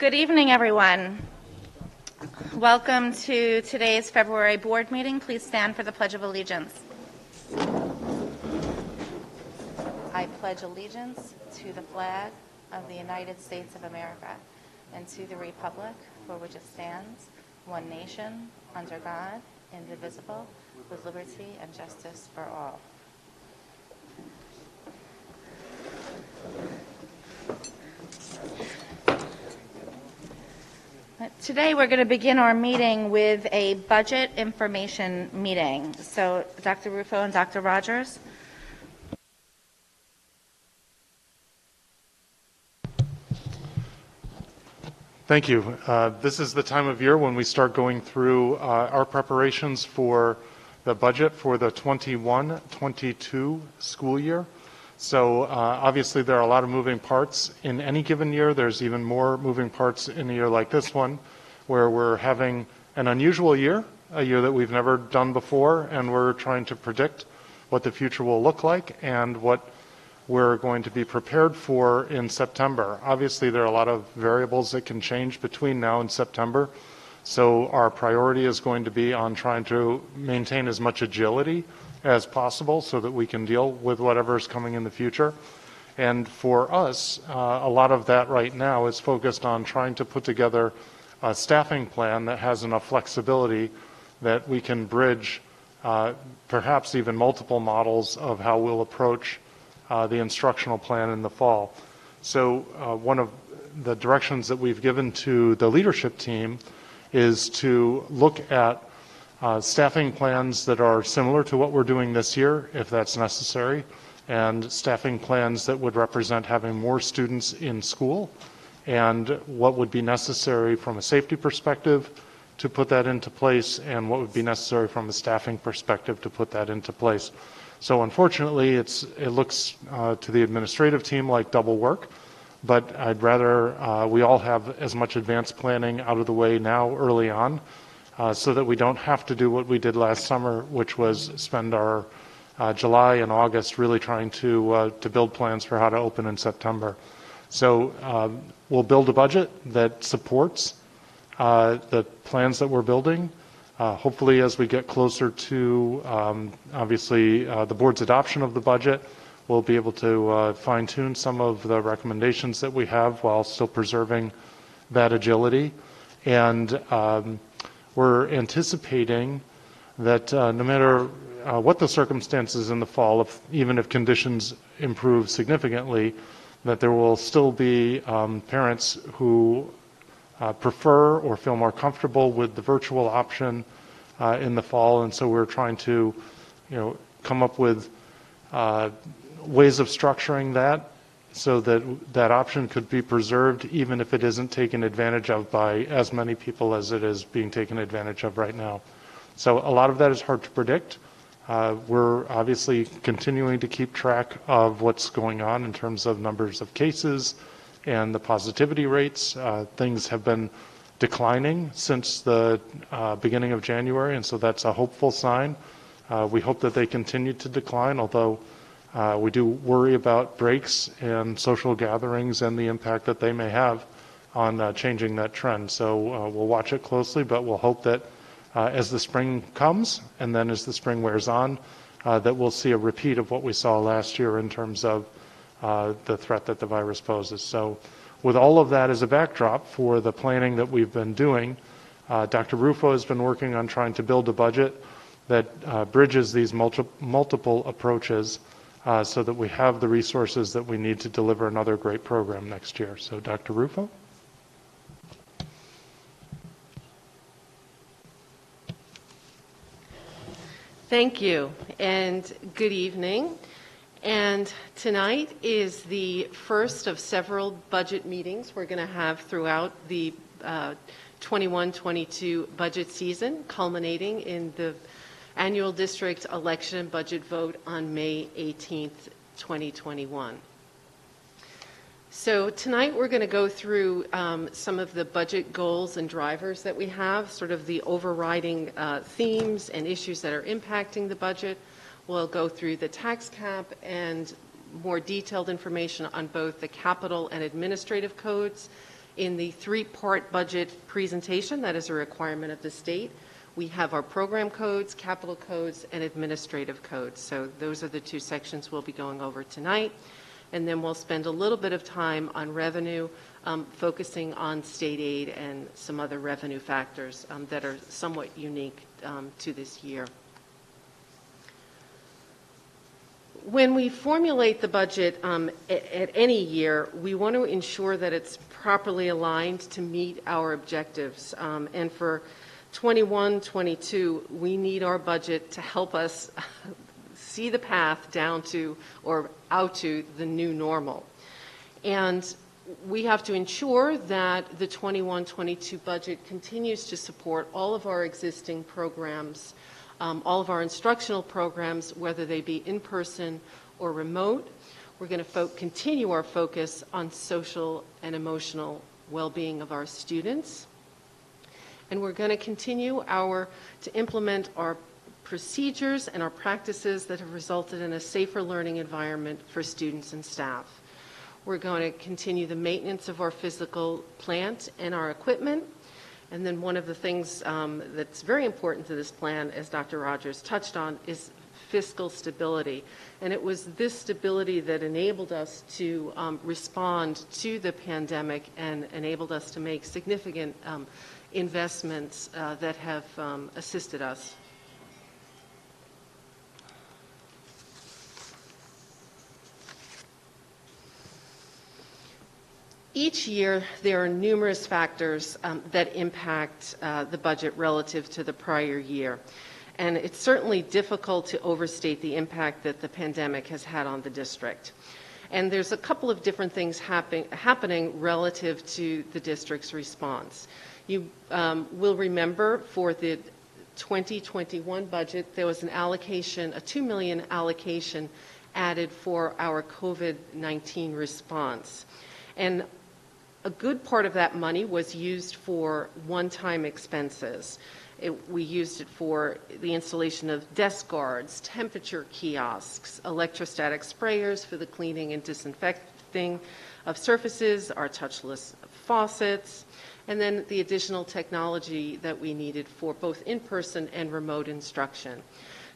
Good evening, everyone. Welcome to today's February board meeting. Please stand for the Pledge of Allegiance. I pledge allegiance to the flag of the United States of America and to the republic for which it stands, one nation, under God, indivisible, with liberty and justice for all. Today we're going to begin our meeting with a budget information meeting. So Dr. Rufo and Dr. Rogers. Thank you. This is the time of year when we start going through our preparations for the budget for the 21-22 school year. So obviously there are a lot of moving parts in any given year. There's even more moving parts in a year like this one, where we're having an unusual year, a year that we've never done before, and we're trying to predict what the future will look like and what we're going to be prepared for in September. Obviously there are a lot of variables that can change between now and September. So our priority is going to be on trying to maintain as much agility as possible so that we can deal with whatever is coming in the future. And for us, a lot of that right now is focused on trying to put together a staffing plan that has enough flexibility that we can bridge perhaps even multiple models of how we'll approach the instructional plan in the fall. So one of the directions that we've given to the leadership team is to look at staffing plans that are similar to what we're doing this year, if that's necessary, and staffing plans that would represent having more students in school, and what would be necessary from a safety perspective to put that into place, and what would be necessary from a staffing perspective to put that into place. So unfortunately, it looks to the administrative team like double work, but I'd rather we all have as much advanced planning out of the way now early on, so that we don't have to do what we did last summer, which was spend our July and August really trying to build plans for how to open in September. So we'll build a budget that supports the plans that we're building. Hopefully as we get closer to obviously the board's adoption of the budget, we'll be able to fine-tune some of the recommendations that we have while still preserving that agility. And we're anticipating that no matter what the circumstances in the fall, even if conditions improve significantly, that there will still be parents who prefer or feel more comfortable with the virtual option in the fall. And so we're trying to, come up with ways of structuring that so that that option could be preserved even if it isn't taken advantage of by as many people as it is being taken advantage of right now. So a lot of that is hard to predict. We're obviously continuing to keep track of what's going on in terms of numbers of cases and the positivity rates. Things have been declining since the beginning of January, and so that's a hopeful sign. We hope that they continue to decline, although we do worry about breaks and social gatherings and the impact that they may have on changing that trend. So we'll watch it closely, but we'll hope that as the spring comes and then as the spring wears on, that we'll see a repeat of what we saw last year in terms of the threat that the virus poses. So with all of that as a backdrop for the planning that we've been doing, Dr. Rufo has been working on trying to build a budget that bridges these multiple approaches so that we have the resources that we need to deliver another great program next year. So Dr. Rufo. Thank you, and good evening. And tonight is the first of several budget meetings we're going to have throughout the 21-22 budget season, culminating in the annual district election and budget vote on May 18th, 2021. So tonight we're going to go through some of the budget goals and drivers that we have, sort of the overriding themes and issues that are impacting the budget. We'll go through the tax cap and more detailed information on both the capital and administrative codes, In the three-part budget presentation, that is a requirement of the state, we have our program codes, capital codes, and administrative codes. So those are the two sections we'll be going over tonight. And then we'll spend a little bit of time on revenue, focusing on state aid and some other revenue factors that are somewhat unique to this year. When we formulate the budget at any year, we want to ensure that it's properly aligned to meet our objectives. And for 21-22, we need our budget to help us see the path down to or out to the new normal. And we have to ensure that the 21-22 budget continues to support all of our existing programs, all of our instructional programs, whether they be in person or remote. We're going to continue our focus on social and emotional well-being of our students. And we're going to continue to implement our procedures and our practices that have resulted in a safer learning environment for students and staff. We're going to continue the maintenance of our physical plant and our equipment. And then one of the things that's very important to this plan, as Dr. Rogers touched on, is fiscal stability. And it was this stability that enabled us to respond to the pandemic and enabled us to make significant investments that have assisted us. Each year, there are numerous factors that impact the budget relative to the prior year. And it's certainly difficult to overstate the impact that the pandemic has had on the district. And there's a couple of different things happening relative to the district's response. You will remember for the 2021 budget, there was an allocation, a $2 million allocation added for our COVID-19 response. And a good part of that money was used for one-time expenses. We used it for the installation of desk guards, temperature kiosks, electrostatic sprayers for the cleaning and disinfecting of surfaces, our touchless faucets, and then the additional technology that we needed for both in-person and remote instruction.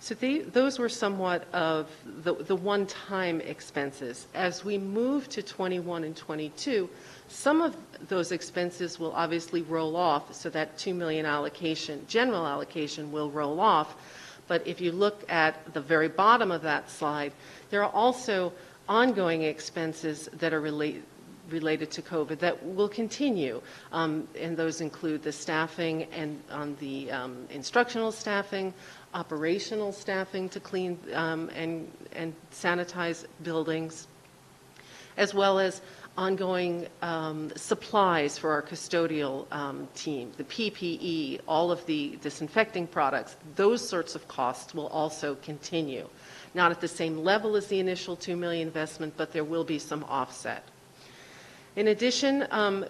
So those were somewhat of the one-time expenses. As we move to 21 and 22, some of those expenses will obviously roll off, so that $2 million allocation, general allocation, will roll off. But if you look at the very bottom of that slide, there are also ongoing expenses that are related to COVID that will continue, and those include the staffing and on the instructional staffing, operational staffing to clean and sanitize buildings, as well as ongoing supplies for our custodial team, the PPE, all of the disinfecting products. Those sorts of costs will also continue. Not at the same level as the initial $2 million investment, but there will be some offset. In addition,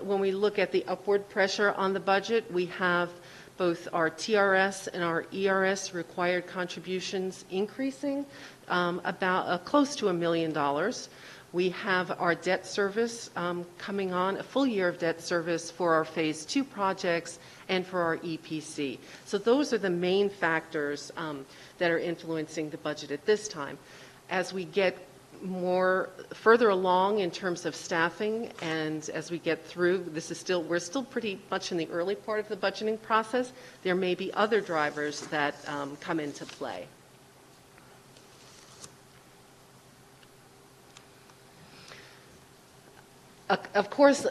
when we look at the upward pressure on the budget, we have both our TRS and our ERS required contributions increasing about close to $1 million. We have our debt service coming on, a full year of debt service for our Phase 2 projects and for our EPC. So those are the main factors that are influencing the budget at this time. As we get further along in terms of staffing, and as we get through, we're still pretty much in the early part of the budgeting process. There may be other drivers that come into play. Of course,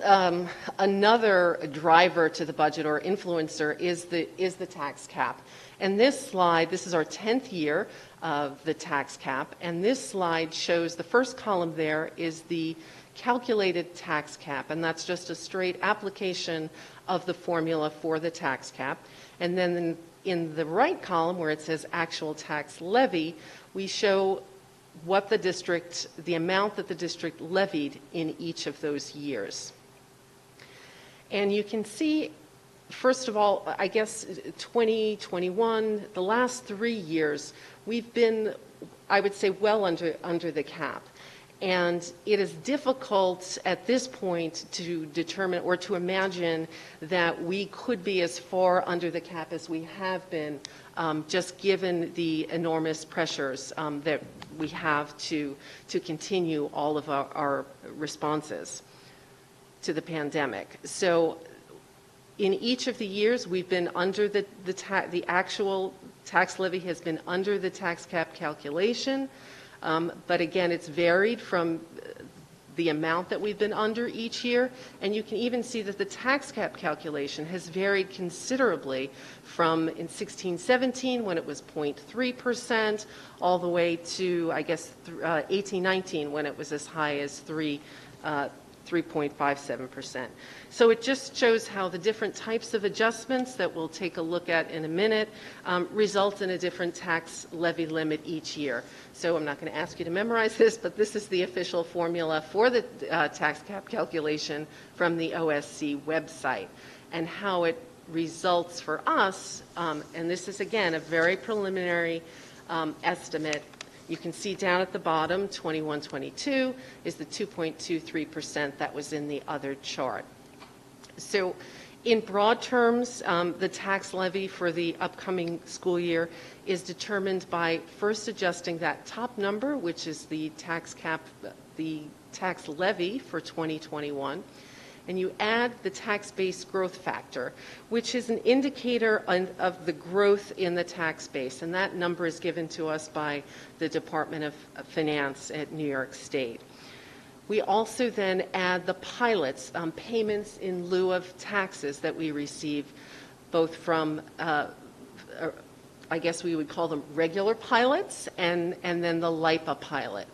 another driver to the budget or influencer is the tax cap. And this slide, this is our 10th year of the tax cap, and this slide shows the first column there is the calculated tax cap, and that's just a straight application of the formula for the tax cap. And then in the right column where it says actual tax levy, we show what the amount that the district levied in each of those years. And you can see, first of all, I guess 2021, the last 3 years, we've been, I would say, well under the cap. And it is difficult at this point to determine or to imagine that we could be as far under the cap as we have been, just given the enormous pressures that we have to continue all of our responses to the pandemic. So in each of the years, we've been under the actual tax levy has been under the tax cap calculation. But again, it's varied from the amount that we've been under each year. And you can even see that the tax cap calculation has varied considerably from in 16-17 when it was 0.3% all the way to, I guess, 18-19 when it was as high as 3.57%. So it just shows how the different types of adjustments that we'll take a look at in a minute result in a different tax levy limit each year. So I'm not going to ask you to memorize this, but this is the official formula for the tax cap calculation from the OSC website. And how it results for us, and this is again a very preliminary estimate. You can see down at the bottom, 21-22 is the 2.23% that was in the other chart. So in broad terms, the tax levy for the upcoming school year is determined by first adjusting that top number, which is the tax cap, the tax levy for 2021. And you add the tax base growth factor, which is an indicator of the growth in the tax base. And that number is given to us by the Department of Finance at New York State. We also then add the pilots, payments in lieu of taxes that we receive, both from, I guess we would call them regular pilots, and then the LIPA pilot.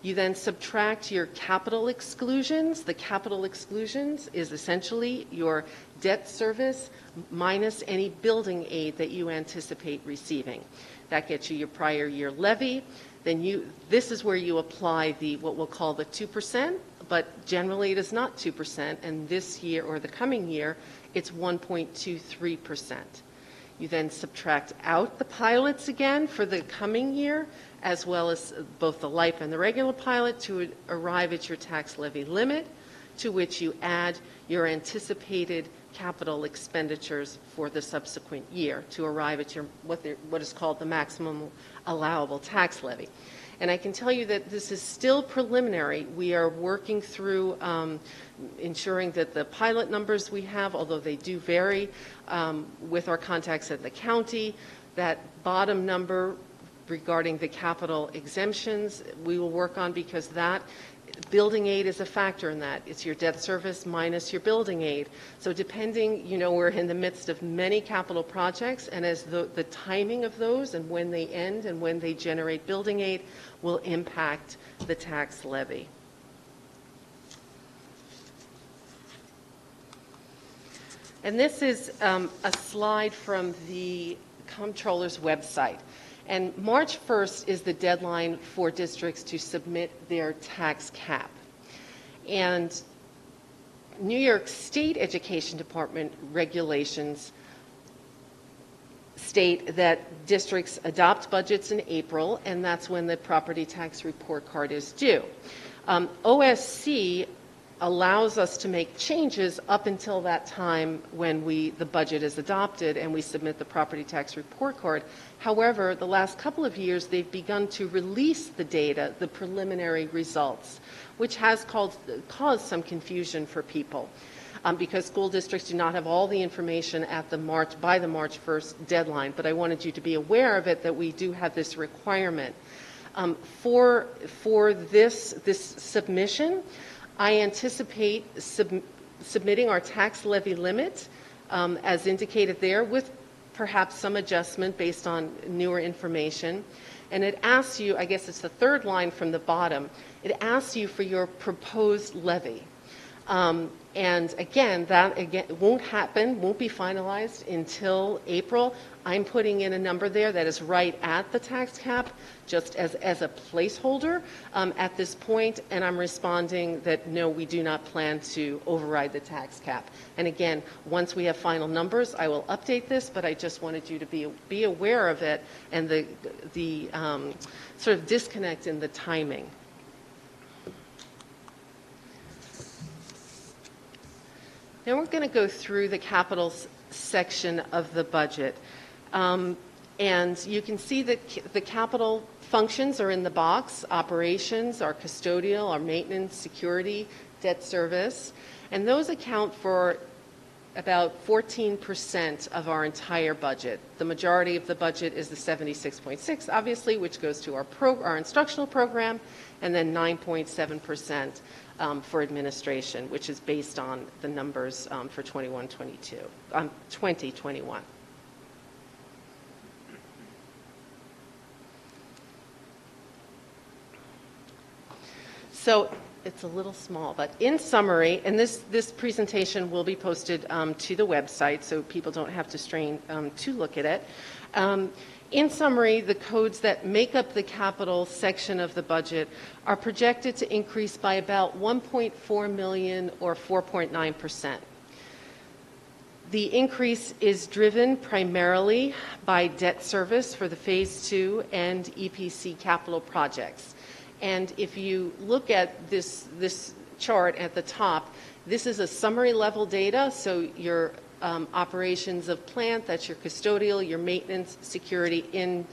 You then subtract your capital exclusions. The capital exclusions is essentially your debt service minus any building aid that you anticipate receiving. That gets you your prior year levy. Then this is where you apply what we'll call the 2%, but generally it is not 2%, and this year or the coming year, it's 1.23%. You then subtract out the pilots again for the coming year, as well as both the LIPA and the regular pilot, to arrive at your tax levy limit, to which you add your anticipated capital expenditures for the subsequent year to arrive at your what is called the maximum allowable tax levy. And I can tell you that this is still preliminary. We are working through ensuring that the pilot numbers we have, although they do vary with our contacts at the county, that bottom number regarding the capital exemptions we will work on, because that building aid is a factor in that. It's your debt service minus your building aid. So depending, we're in the midst of many capital projects, and as the timing of those and when they end and when they generate building aid will impact the tax levy. And this is a slide from the Comptroller's website. And March 1st is the deadline for districts to submit their tax cap. And New York State Education Department regulations state that districts adopt budgets in April, and that's when the property tax report card is due. OSC allows us to make changes up until that time when the budget is adopted and we submit the property tax report card. However, the last couple of years, they've begun to release the data, the preliminary results, which has caused some confusion for people because school districts do not have all the information by the March 1st deadline. But I wanted you to be aware of it, that we do have this requirement. For this submission, I anticipate submitting our tax levy limit as indicated there, with perhaps some adjustment based on newer information. And it asks you, I guess it's the third line from the bottom, it asks you for your proposed levy. And again, that won't be finalized until April. I'm putting in a number there that is right at the tax cap, just as a placeholder at this point, and I'm responding that no, we do not plan to override the tax cap. And again, once we have final numbers, I will update this, but I just wanted you to be aware of it and the sort of disconnect in the timing. Then we're going to go through the capital section of the budget. And you can see that the capital functions are in the box: operations, our custodial, our maintenance, security, debt service. And those account for about 14% of our entire budget. The majority of the budget is the 76.6, obviously, which goes to our instructional program, and then 9.7% for administration, which is based on the numbers for 2021. So it's a little small, but in summary, and this presentation will be posted to the website, so people don't have to strain to look at it. In summary, the codes that make up the capital section of the budget are projected to increase by about $1.4 million or 4.9%. The increase is driven primarily by debt service for the Phase 2 and EPC capital projects. And if you look at this chart at the top, this is a summary level data, so your operations of plant, that's your custodial, your maintenance, security in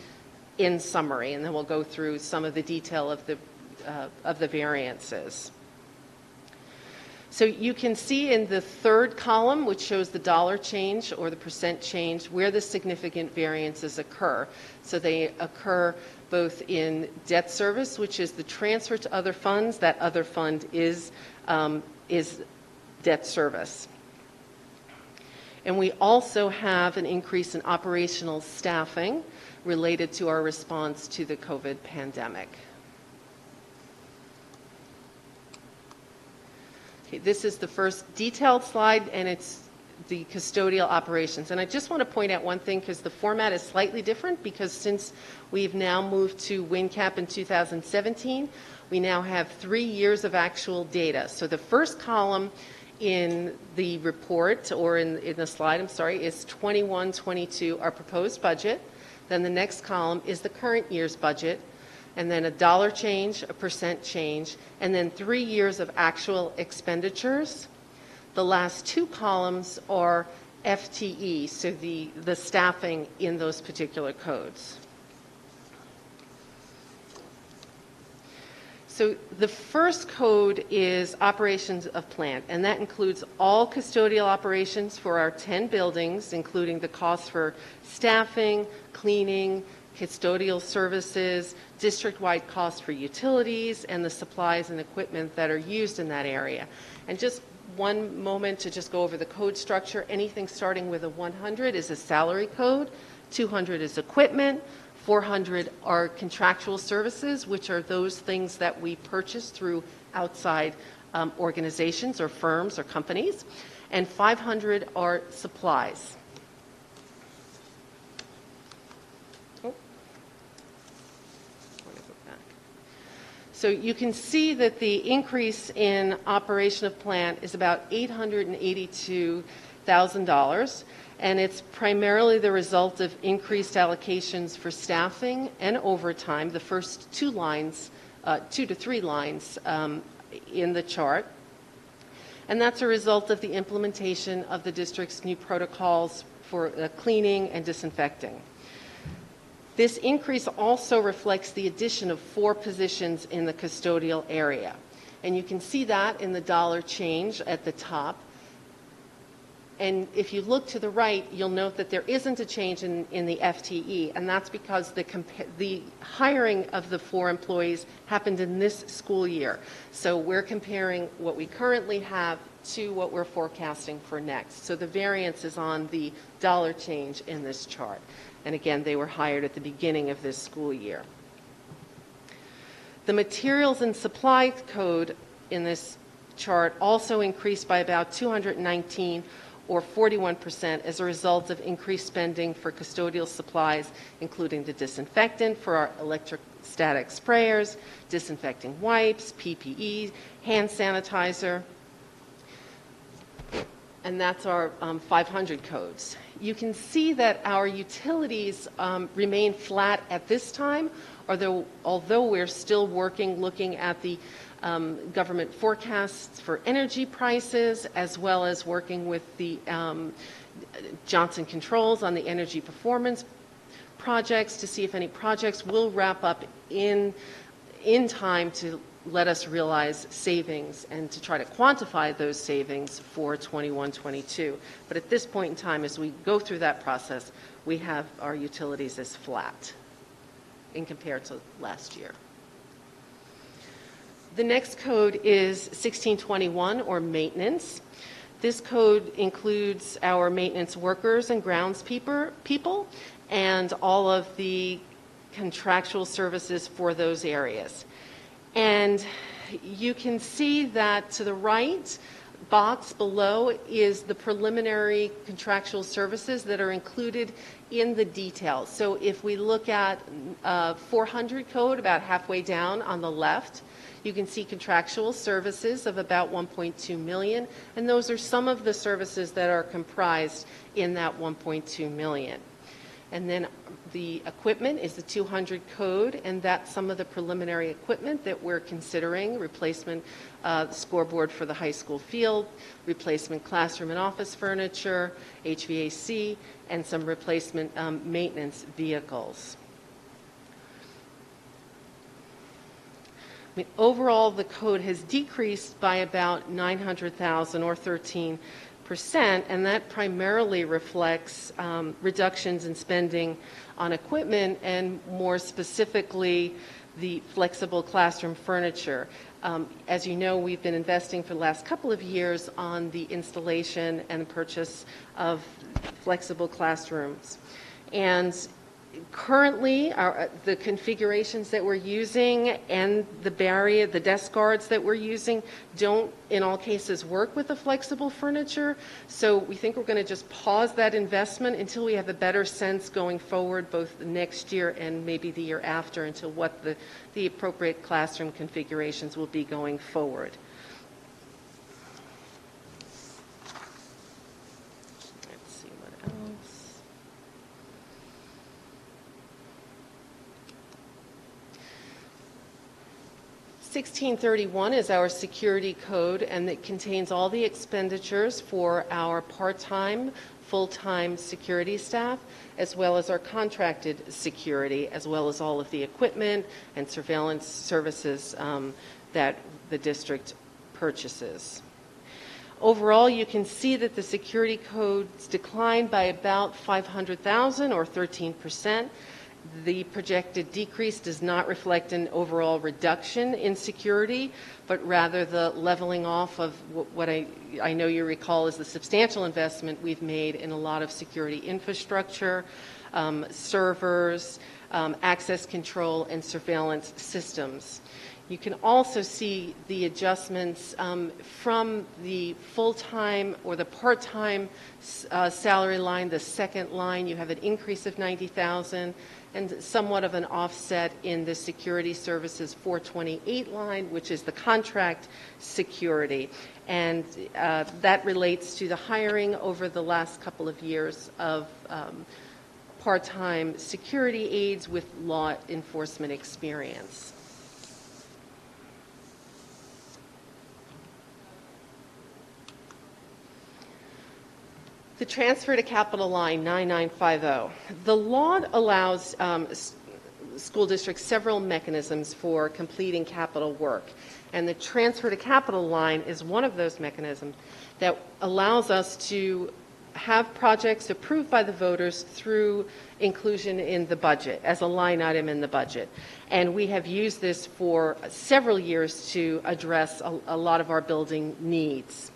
summary, and then we'll go through some of the detail of the variances. So you can see in the third column, which shows the dollar change or the percent change, where the significant variances occur. So they occur both in debt service, which is the transfer to other funds. That other fund is debt service. And we also have an increase in operational staffing related to our response to the COVID pandemic. Okay, this is the first detailed slide, and it's the custodial operations. And I just want to point out one thing, because the format is slightly different, because since we've now moved to WNCAP in 2017, we now have 3 years of actual data. So the first column in the report, or in the slide, I'm sorry, is 21-22, our proposed budget. Then the next column is the current year's budget, and then a dollar change, a percent change, and then 3 years of actual expenditures. The last two columns are FTE, so the staffing in those particular codes. So the first code is operations of plant, and that includes all custodial operations for our 10 buildings, including the costs for staffing, cleaning, custodial services, district-wide costs for utilities, and the supplies and equipment that are used in that area. And just one moment to just go over the code structure. Anything starting with a 100 is a salary code, 200 is equipment, 400 are contractual services, which are those things that we purchase through outside organizations or firms or companies, and 500 are supplies. So you can see that the increase in operation of plant is about $882,000, and it's primarily the result of increased allocations for staffing and overtime, the first 2 lines, 2 to 3 lines in the chart. And that's a result of the implementation of the district's new protocols for cleaning and disinfecting. This increase also reflects the addition of 4 positions in the custodial area. And you can see that in the dollar change at the top. And if you look to the right, you'll note that there isn't a change in the FTE, and that's because the hiring of the 4 employees happened in this school year. So we're comparing what we currently have to what we're forecasting for next. So the variance is on the dollar change in this chart. And again, they were hired at the beginning of this school year. The materials and supply code in this chart also increased by about 219 or 41% as a result of increased spending for custodial supplies, including the disinfectant for our electrostatic sprayers, disinfecting wipes, PPE, hand sanitizer. and that's our 500 codes. You can see that our utilities remain flat at this time, although we're still looking at the government forecasts for energy prices, as well as working with the Johnson Controls on the energy performance projects to see if any projects will wrap up in time to let us realize savings and to try to quantify those savings for 21-22. But at this point in time, as we go through that process, we have our utilities as flat in compared to last year. The next code is 1621, or maintenance. This code includes our maintenance workers and grounds people and all of the contractual services for those areas. And you can see that to the right box below is the preliminary contractual services that are included in the details. So if we look at 400 code, about halfway down on the left, you can see contractual services of about 1.2 million, and those are some of the services that are comprised in that 1.2 million. And then the equipment is the 200 code, and that's some of the preliminary equipment that we're considering: replacement scoreboard for the high school field, replacement classroom and office furniture, HVAC, and some replacement maintenance vehicles. I mean, overall, the code has decreased by about 900,000, or 13%, and that primarily reflects reductions in spending on equipment, and more specifically, the flexible classroom furniture. As you know, we've been investing for the last couple of years on the installation and purchase of flexible classrooms. And currently, the configurations that we're using and the desk guards that we're using don't, in all cases, work with the flexible furniture. So we think we're going to just pause that investment until we have a better sense going forward, both next year and maybe the year after, into what the appropriate classroom configurations will be going forward. Let's see what else. 1631 is our security code, and it contains all the expenditures for our part-time, full-time security staff, as well as our contracted security, as well as all of the equipment and surveillance services that the district purchases. Overall, you can see that the security codes declined by about 500,000, or 13%. The projected decrease does not reflect an overall reduction in security, but rather the leveling off of what I know you recall is the substantial investment we've made in a lot of security infrastructure, servers, access control, and surveillance systems. You can also see the adjustments from the full-time or the part-time salary line, the second line. You have an increase of 90,000 and somewhat of an offset in the security services 428 line, which is the contract security. And that relates to the hiring over the last couple of years of part-time security aides with law enforcement experience. The transfer to capital line 9950. The law allows school districts several mechanisms for completing capital work, and the transfer to capital line is one of those mechanisms that allows us to have projects approved by the voters through inclusion in the budget as a line item in the budget. And we have used this for several years to address a lot of our building needs.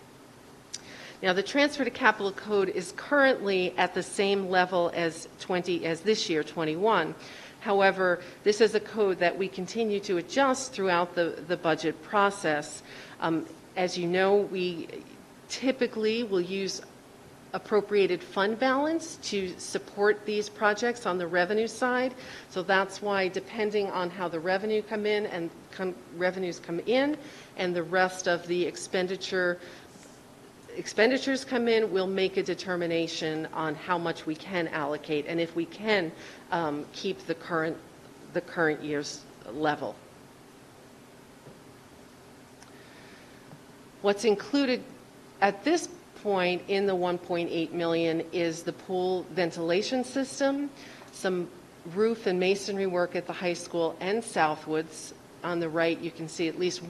Now, the transfer to capital code is currently at the same level as this year, 21. However, this is a code that we continue to adjust throughout the budget process. As you know, we typically will use appropriated fund balance to support these projects on the revenue side. So that's why, depending on how the revenues come in and the rest of the expenditure expenditures come in, we'll make a determination on how much we can allocate and if we can keep the current year's level. What's included at this point in the 1.8 million is the pool ventilation system, some roof and masonry work at the high school and Southwoods. On the right, you can see at least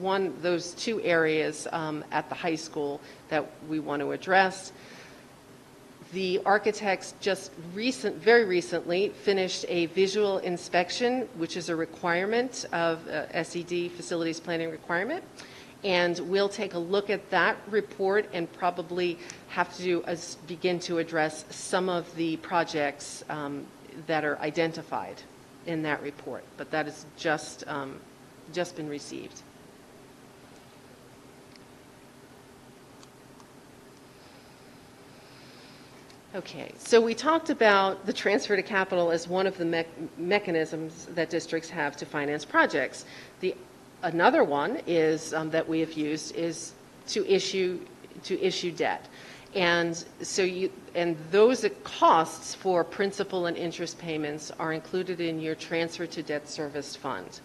those two areas at the high school that we want to address. The architects very recently finished a visual inspection, which is a requirement of SED, facilities planning requirement. And we'll take a look at that report and probably have to begin to address some of the projects that are identified in that report. But that is just been received. Okay, so we talked about the transfer to capital as one of the mechanisms that districts have to finance projects. Another one is that we have used is to issue debt, and those costs for principal and interest payments are included in your transfer to debt service fund.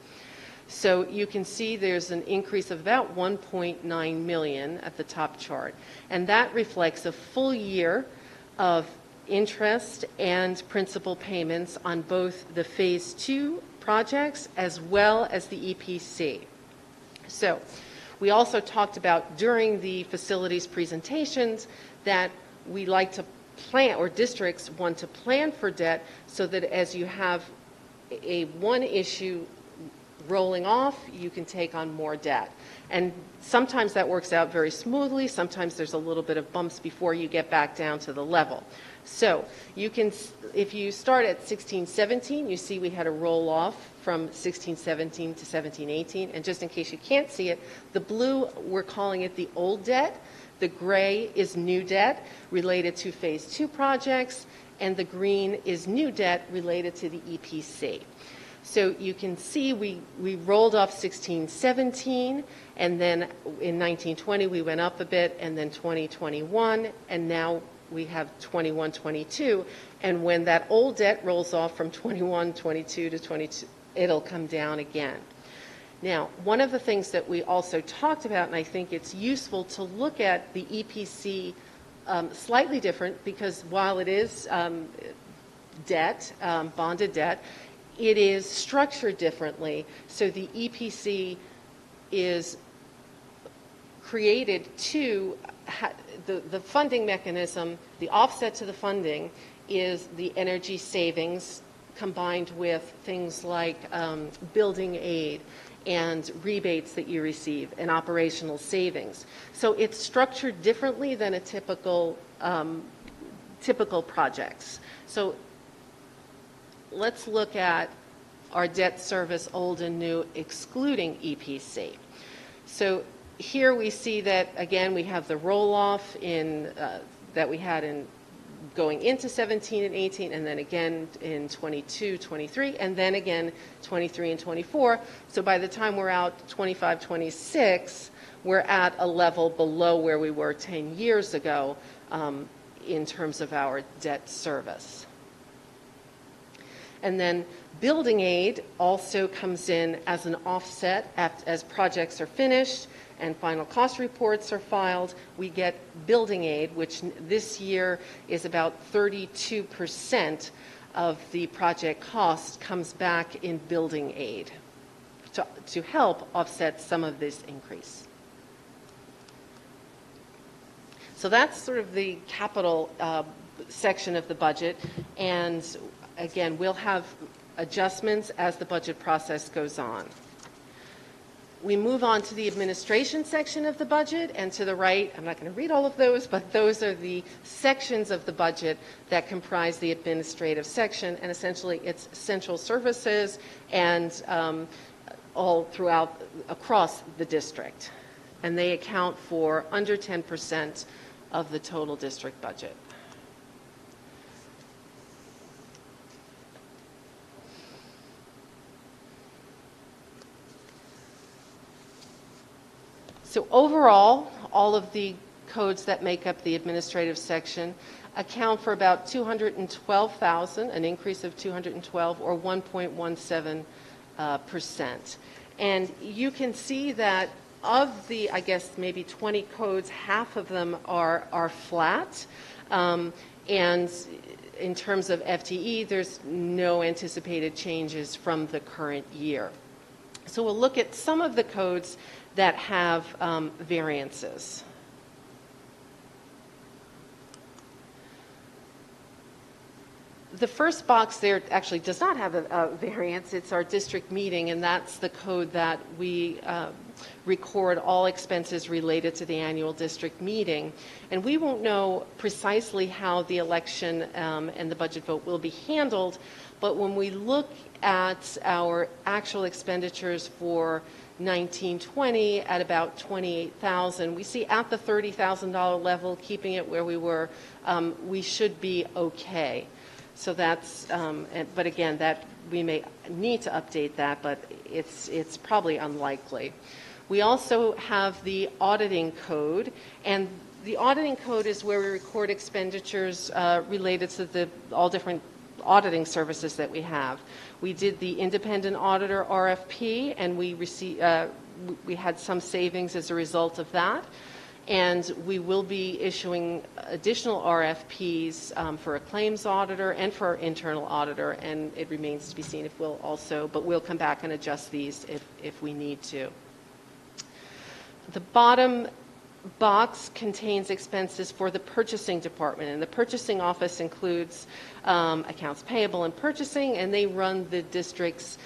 So you can see there's an increase of about 1.9 million at the top chart, and that reflects a full year of interest and principal payments on both the Phase 2 projects as well as the EPC. So we also talked about during the facilities presentations that we like to plan, or districts want to plan for debt so that as you have one issue rolling off, you can take on more debt. And sometimes that works out very smoothly. Sometimes there's a little bit of bumps before you get back down to the level. So you can, if you start at 16-17, you see we had a roll off from 16-17 to 17-18. And just in case you can't see it, the blue, we're calling it the old debt. The gray is new debt related to Phase 2 projects. And the green is new debt related to the EPC. So you can see we rolled off 16-17, and then in 19-20 we went up a bit, and then 20-21, and now we have 21-22. And when that old debt rolls off from 21-22 to 22, it'll come down again. Now, one of the things that we also talked about, and I think it's useful to look at the EPC slightly different, because while it is debt, bonded debt, it is structured differently. So the EPC is created to the funding mechanism. The offset to the funding is the energy savings combined with things like building aid and rebates that you receive and operational savings. So it's structured differently than a typical projects. So let's look at our debt service, old and new, excluding EPC. So here we see that, again, we have the roll-off that we had in going into 17 and 18, and then again in 22, 23, and then again 23 and 24. So by the time we're out 25, 26, we're at a level below where we were 10 years ago in terms of our debt service. And then building aid also comes in as an offset as projects are finished and final cost reports are filed. We get building aid, which this year is about 32% of the project cost comes back in building aid to help offset some of this increase. So that's sort of the capital section of the budget, and again, we'll have adjustments as the budget process goes on. We move on to the administration section of the budget, and to the right, I'm not going to read all of those, but those are the sections of the budget that comprise the administrative section, and essentially it's central services and all throughout, across the district. And they account for under 10% of the total district budget. So overall, all of the codes that make up the administrative section account for about 212,000, an increase of 212 or 1.17%. And you can see that of the, I guess, maybe 20 codes, half of them are flat. And in terms of FTE, there's no anticipated changes from the current year. So we'll look at some of the codes that have variances. The first box there actually does not have a variance. It's our district meeting, and that's the code that we record all expenses related to the annual district meeting. And we won't know precisely how the election and the budget vote will be handled, but when we look at our actual expenditures for 1920 at about 28,000, we see at the $30,000 level, keeping it where we were, we should be okay. So that's, but again, that we may need to update that, but it's probably unlikely. We also have the auditing code, and the auditing code is where we record expenditures related to all different auditing services that we have. We did the independent auditor RFP, and we had some savings as a result of that. And we will be issuing additional RFPs for a claims auditor and for our internal auditor, and it remains to be seen if we'll also, but we'll come back and adjust these if we need to. The bottom box contains expenses for the purchasing department, and the purchasing office includes accounts payable and purchasing, and they run the district's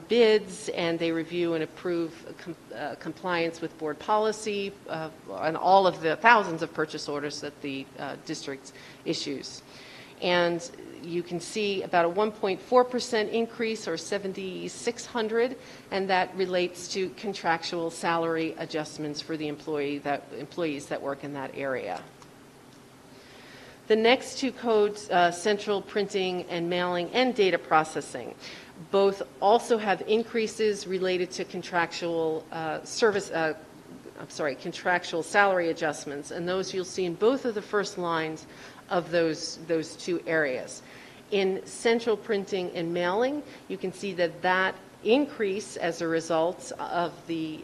bids, and they review and approve compliance with board policy on all of the thousands of purchase orders that the district issues. And you can see about a 1.4% increase, or 7,600, and that relates to contractual salary adjustments for the employees that work in that area. The next two codes, central printing and mailing and data processing, both also have increases related to contractual contractual salary adjustments, and those you'll see in both of the first lines of those two areas. In central printing and mailing, you can see that increase as a result of the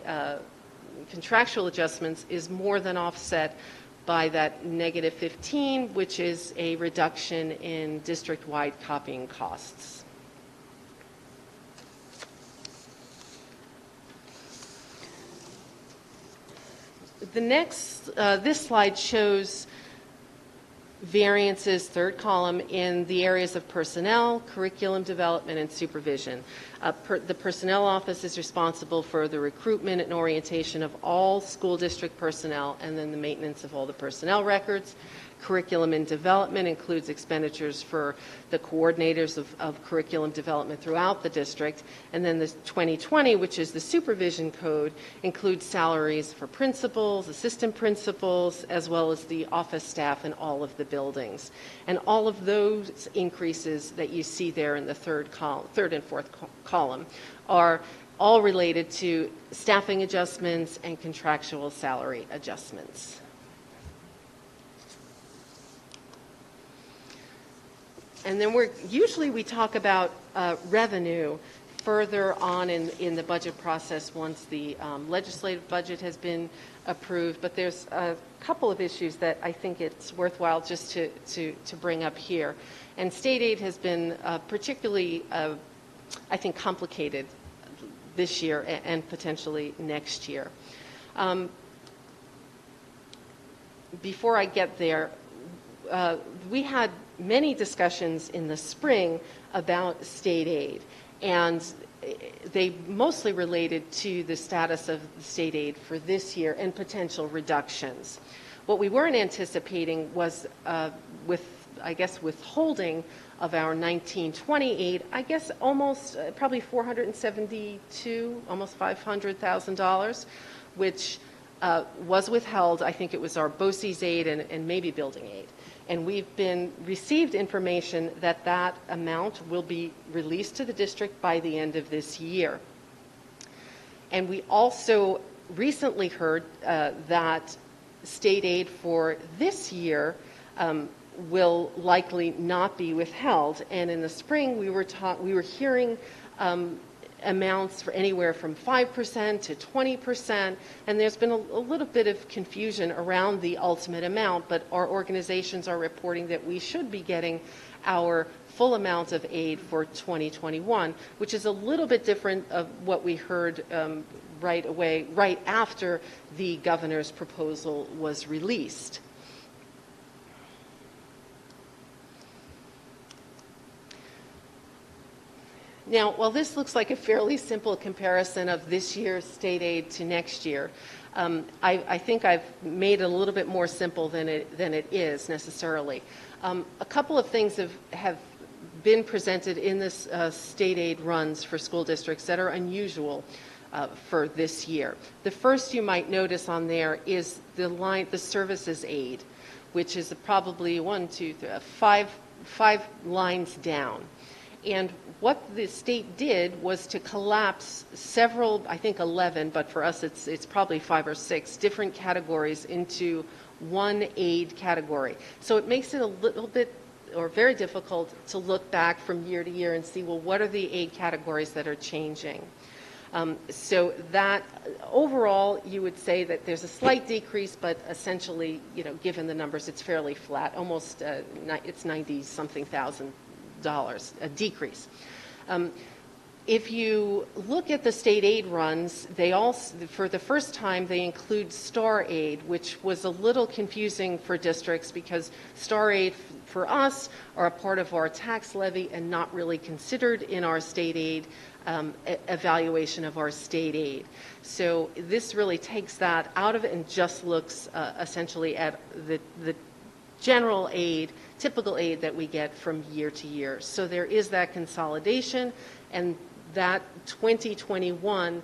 contractual adjustments is more than offset by that negative 15, which is a reduction in district-wide copying costs. The next, this slide shows variances, third column, in the areas of personnel, curriculum development, and supervision. The personnel office is responsible for the recruitment and orientation of all school district personnel, and then the maintenance of all the personnel records. Curriculum and development includes expenditures for the coordinators of curriculum development throughout the district. And then the 2020, which is the supervision code, includes salaries for principals, assistant principals, as well as the office staff in all of the buildings. And all of those increases that you see there in the third and fourth column are all related to staffing adjustments and contractual salary adjustments. And then usually we talk about revenue further on in the budget process once the legislative budget has been approved. But there's a couple of issues that I think it's worthwhile just to bring up here. And state aid has been particularly, I think, complicated this year and potentially next year. Before I get there, we had many discussions in the spring about state aid, and they mostly related to the status of the state aid for this year and potential reductions. What we weren't anticipating was withholding of our 1920 aid, I guess almost probably $472, almost $500,000, which was withheld. I think it was our BOCES aid and maybe building aid. And we've received information that amount will be released to the district by the end of this year. And we also recently heard that state aid for this year will likely not be withheld. And in the spring, we were hearing amounts for anywhere from 5% to 20%, and there's been a little bit of confusion around the ultimate amount, but our organizations are reporting that we should be getting our full amount of aid for 2021, which is a little bit different of what we heard right after the governor's proposal was released. Now, while this looks like a fairly simple comparison of this year's state aid to next year, I think I've made it a little bit more simple than it is necessarily. A couple of things have been presented in this state aid runs for school districts that are unusual for this year. The first you might notice on there is the services aid, which is probably 5 lines down. And what the state did was to collapse several, I think 11, but for us it's probably 5 or 6 different categories into one aid category. So it makes it a little bit or very difficult to look back from year to year and see, well, what are the aid categories that are changing? So that overall, you would say that there's a slight decrease, but essentially, given the numbers, it's fairly flat. Almost, it's $90-something thousand, a decrease. If you look at the state aid runs, they all, for the first time, they include STAR aid, which was a little confusing for districts because STAR aid for us are a part of our tax levy and not really considered in our state aid evaluation of our state aid. So this really takes that out of it and just looks essentially at the general aid, typical aid that we get from year to year. So there is that consolidation, and that 2021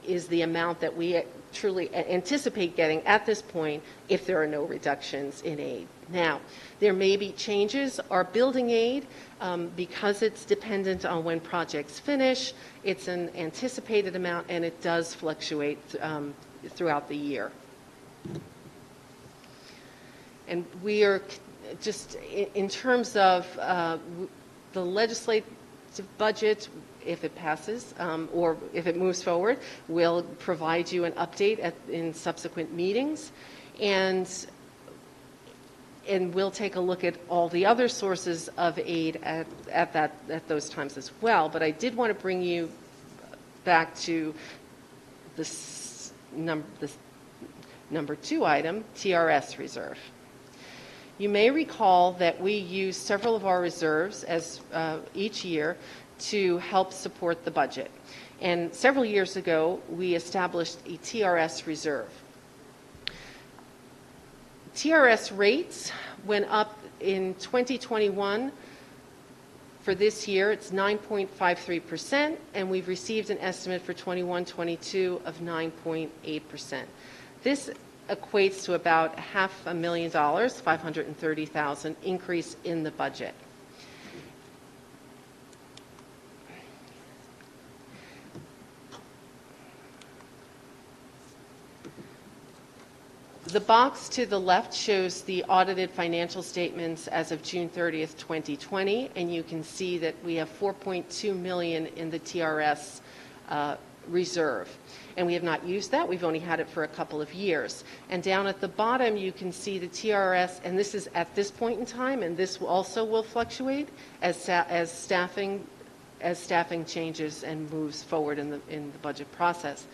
is the amount that we truly anticipate getting at this point if there are no reductions in aid. Now, there may be changes. Our building aid, because it's dependent on when projects finish, it's an anticipated amount, and it does fluctuate throughout the year. And we are just, in terms of the legislative budget, if it passes or if it moves forward, we'll provide you an update in subsequent meetings. And we'll take a look at all the other sources of aid at those times as well. But I did want to bring you back to this number 2 item, TRS reserve. You may recall that we use several of our reserves as each year to help support the budget. And several years ago, we established a TRS reserve. TRS rates went up in 2021. For this year, it's 9.53%, and we've received an estimate for 21-22 of 9.8%. This equates to about $500,000, $530,000 increase in the budget. The box to the left shows the audited financial statements as of June 30th, 2020, and you can see that we have $4.2 million in the TRS reserve. And we have not used that. We've only had it for a couple of years. And down at the bottom, you can see the TRS, and this is at this point in time, and this also will fluctuate as staffing changes and moves forward in the budget process.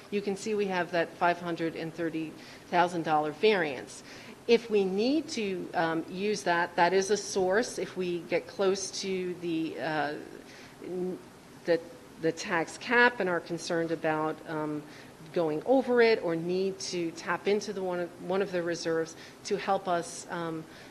You can see we have that $530,000 variance. If we need to use that, that is a source. If we get close to the tax cap and are concerned about going over it or need to tap into one of the reserves to help us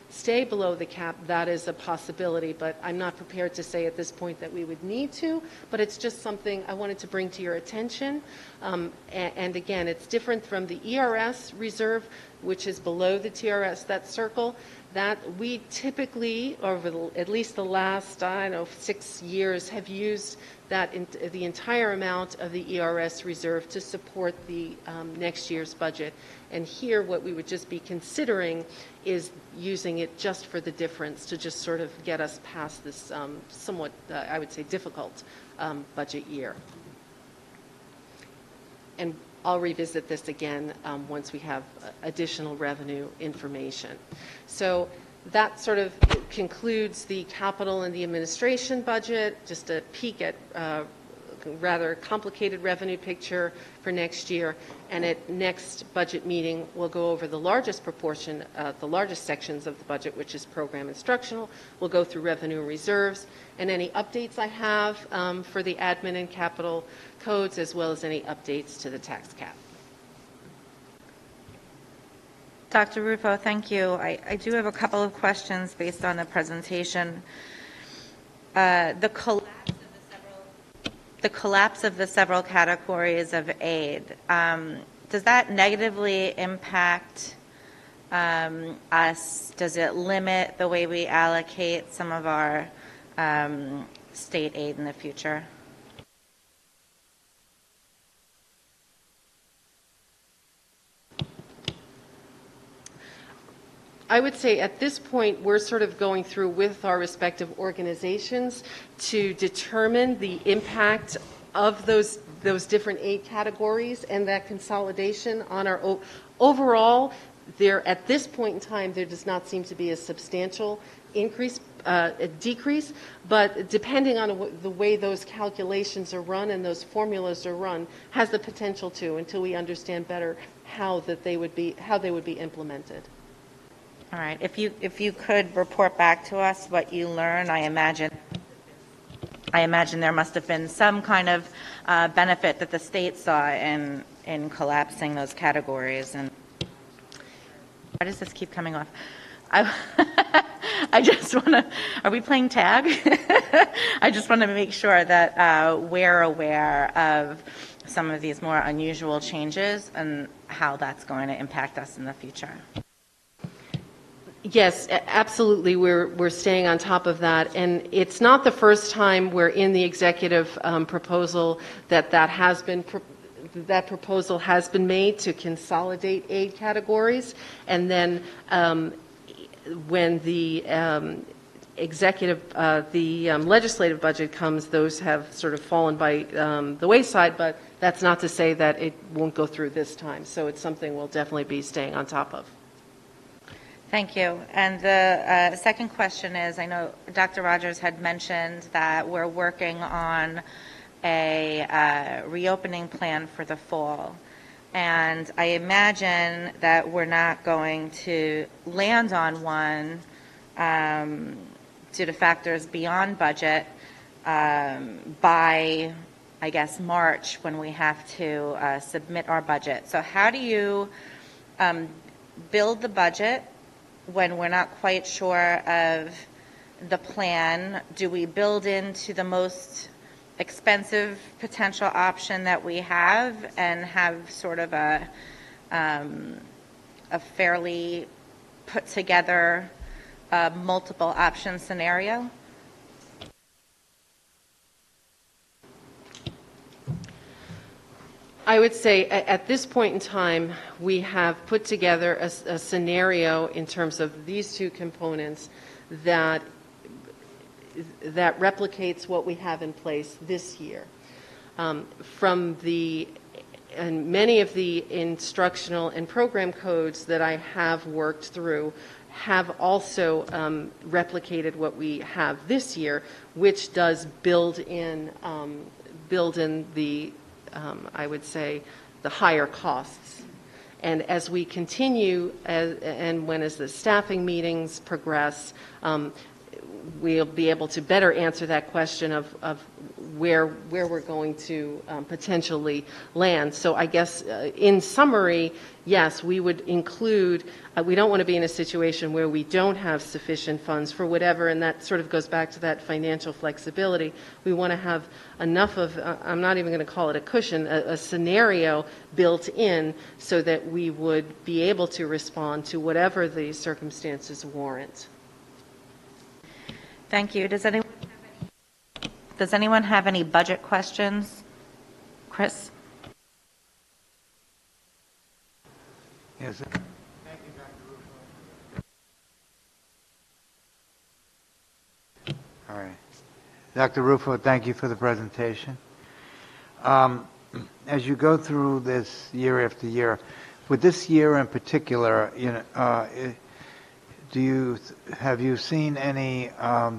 stay below the cap, that is a possibility. But I'm not prepared to say at this point that we would need to, but it's just something I wanted to bring to your attention. And again, it's different from the ERS reserve, which is below the TRS, that circle. That we typically, over at least the last, 6 years, have used the entire amount of the ERS reserve to support the next year's budget. And here, what we would just be considering is using it just for the difference to just sort of get us past this somewhat, I would say, difficult budget year. And I'll revisit this again once we have additional revenue information. So that sort of concludes the capital and the administration budget, just a peek at rather complicated revenue picture for next year. And at next budget meeting, we'll go over the largest proportion, the largest sections of the budget, which is program instructional. We'll go through revenue and reserves and any updates I have for the admin and capital codes, as well as any updates to the tax cap. Dr. Rufo, thank you. I do have a couple of questions based on the presentation. The collapse of the several categories of aid, does that negatively impact us? Does it limit the way we allocate some of our state aid in the future? I would say at this point, we're sort of going through with our respective organizations to determine the impact of those different aid categories and that consolidation on our overall. At this point in time, there does not seem to be a substantial a decrease, but depending on the way those calculations are run and those formulas are run, has the potential to, until we understand better how they would be implemented. All right. If you could report back to us what you learned, I imagine there must have been some kind of benefit that the state saw in collapsing those categories. And why does this keep coming off? I just want to. Are we playing tag? I just want to make sure that we're aware of some of these more unusual changes and how that's going to impact us in the future. Yes, absolutely. We're staying on top of that, and it's not the first time we're in the executive proposal that proposal has been made to consolidate aid categories, and then when the legislative budget comes, those have sort of fallen by the wayside. But that's not to say that it won't go through this time. So it's something we'll definitely be staying on top of. Thank you. And the second question is, I know Dr. Rogers had mentioned that we're working on a reopening plan for the fall. And I imagine that we're not going to land on one due to factors beyond budget by, I guess, March, when we have to submit our budget. So how do you build the budget when we're not quite sure of the plan? Do we build into the most expensive potential option that we have and have sort of a fairly put together multiple option scenario? I would say at this point in time, we have put together a scenario in terms of these two components that replicates what we have in place this year. And many of the instructional and program codes that I have worked through have also replicated what we have this year, which does build in the I would say, the higher costs. And as we continue, as the staffing meetings progress, we'll be able to better answer that question of where we're going to potentially land. So I guess in summary, yes, we would include, we don't want to be in a situation where we don't have sufficient funds for whatever, and that sort of goes back to that financial flexibility. We want to have enough of, I'm not even going to call it a cushion, a scenario built in so that we would be able to respond to whatever the circumstances warrant. Thank you. Does anyone have any budget questions? Chris? Yes. Thank you, Dr. Ruffo. All right. Dr. Ruffo, thank you for the presentation. As you go through this year after year, with this year in particular, have you seen any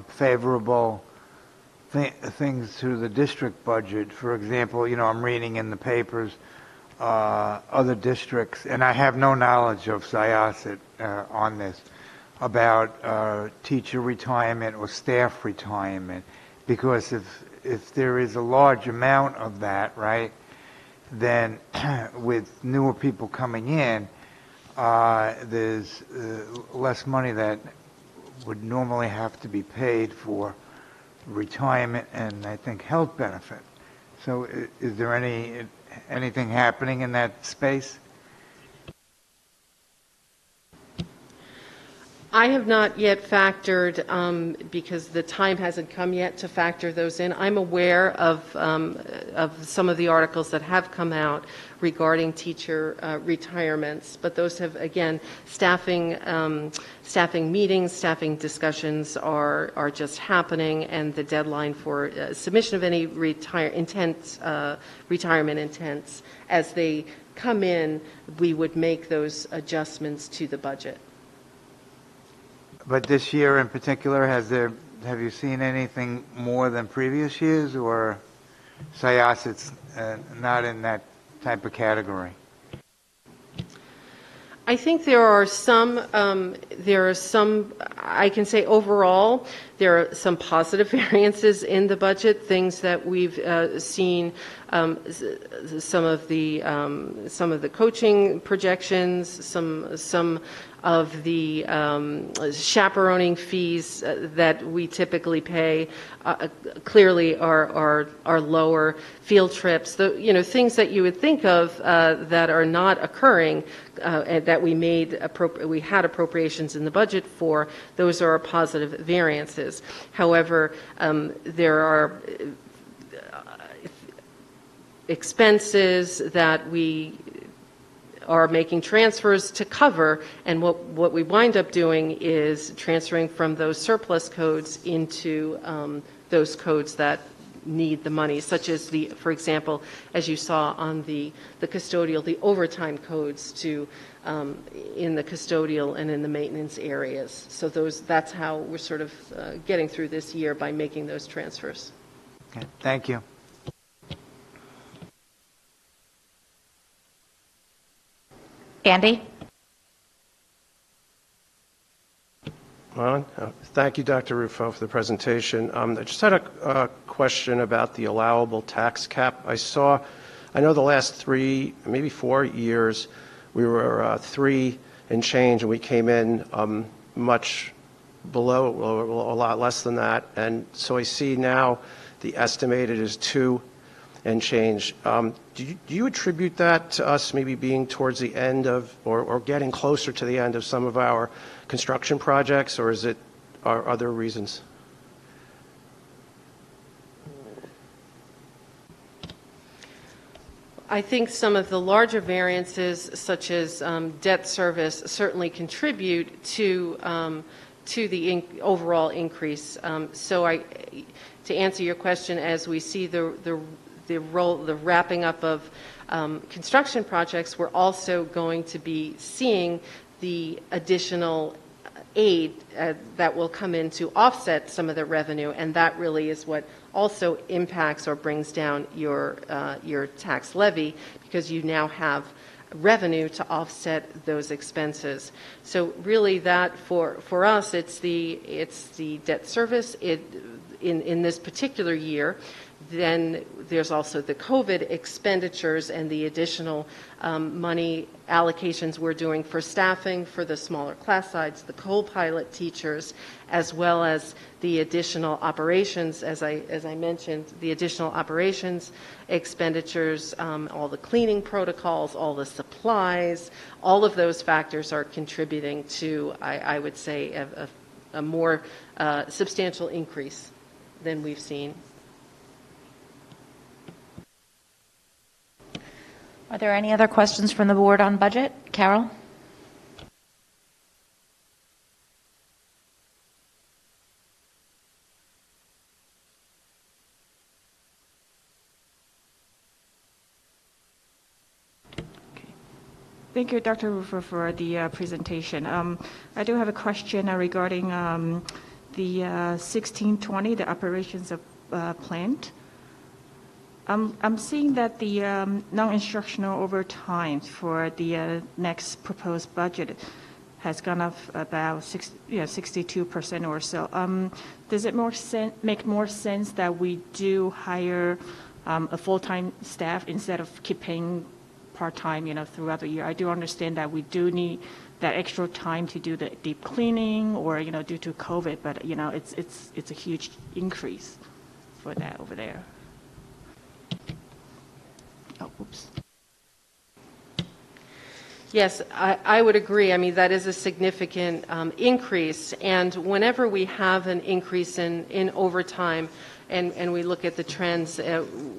favorable things to the district budget? For example, I'm reading in the papers other districts, and I have no knowledge of Syosset on this, about teacher retirement or staff retirement, because if there is a large amount of that, right, then with newer people coming in, there's less money that would normally have to be paid for retirement and I think health benefit. So is there anything happening in that space? I have not yet factored, because the time hasn't come yet to factor those in. I'm aware of some of the articles that have come out regarding teacher retirements, but those have, again, staffing meetings, staffing discussions are just happening, and the deadline for submission of any retirement intents, as they come in, we would make those adjustments to the budget. But this year in particular, have you seen anything more than previous years, or Syosset's not in that type of category? I think there are some, I can say overall, there are some positive variances in the budget, things that we've seen, some of the coaching projections, some of the chaperoning fees that we typically pay clearly are lower. Field trips, things that you would think of that are not occurring, and that we had appropriations in the budget for, those are positive variances. However, there are expenses that we are making transfers to cover, and what we wind up doing is transferring from those surplus codes into those codes that need the money, such as for example, as you saw on the custodial, the overtime codes to in the custodial and in the maintenance areas. So that's how we're sort of getting through this year, by making those transfers. Okay, thank you. Andy? Well, thank you, Dr. Ruffo, for the presentation. I just had a question about the allowable tax cap. I know the last 3, maybe 4 years, we were 3 and change, and we came in much below, a lot less than that. And so I see now the estimated is 2 and change. Do you attribute that to us maybe being towards the end of, or getting closer to the end of some of our construction projects, or are other reasons? I think some of the larger variances, such as debt service, certainly contribute to the overall increase. To answer your question, as we see the wrapping up of construction projects, we're also going to be seeing the additional aid that will come in to offset some of the revenue, and that really is what also impacts or brings down your tax levy, because you now have revenue to offset those expenses. So really that, for us, it's the debt service in this particular year. Then there's also the COVID expenditures and the additional money allocations we're doing for staffing for the smaller class size, the co-pilot teachers, as well as the additional operations, as I mentioned, the additional operations expenditures, all the cleaning protocols, all the supplies, all of those factors are contributing to, I would say, a more substantial increase than we've seen. Are there any other questions from the board on budget? Carol? Thank you, Dr. Rufo, for the presentation. I do have a question regarding the 1620, the operations of plant. I'm seeing that the non-instructional overtime for the next proposed budget has gone up about 62% or so. Does it make more sense that we do hire a full-time staff instead of keeping part-time, throughout the year? I do understand that we do need that extra time to do the deep cleaning or, due to COVID, but, it's a huge increase for that over there. Oh, oops. Yes, I would agree. I mean, that is a significant increase. And whenever we have an increase in overtime and we look at the trends,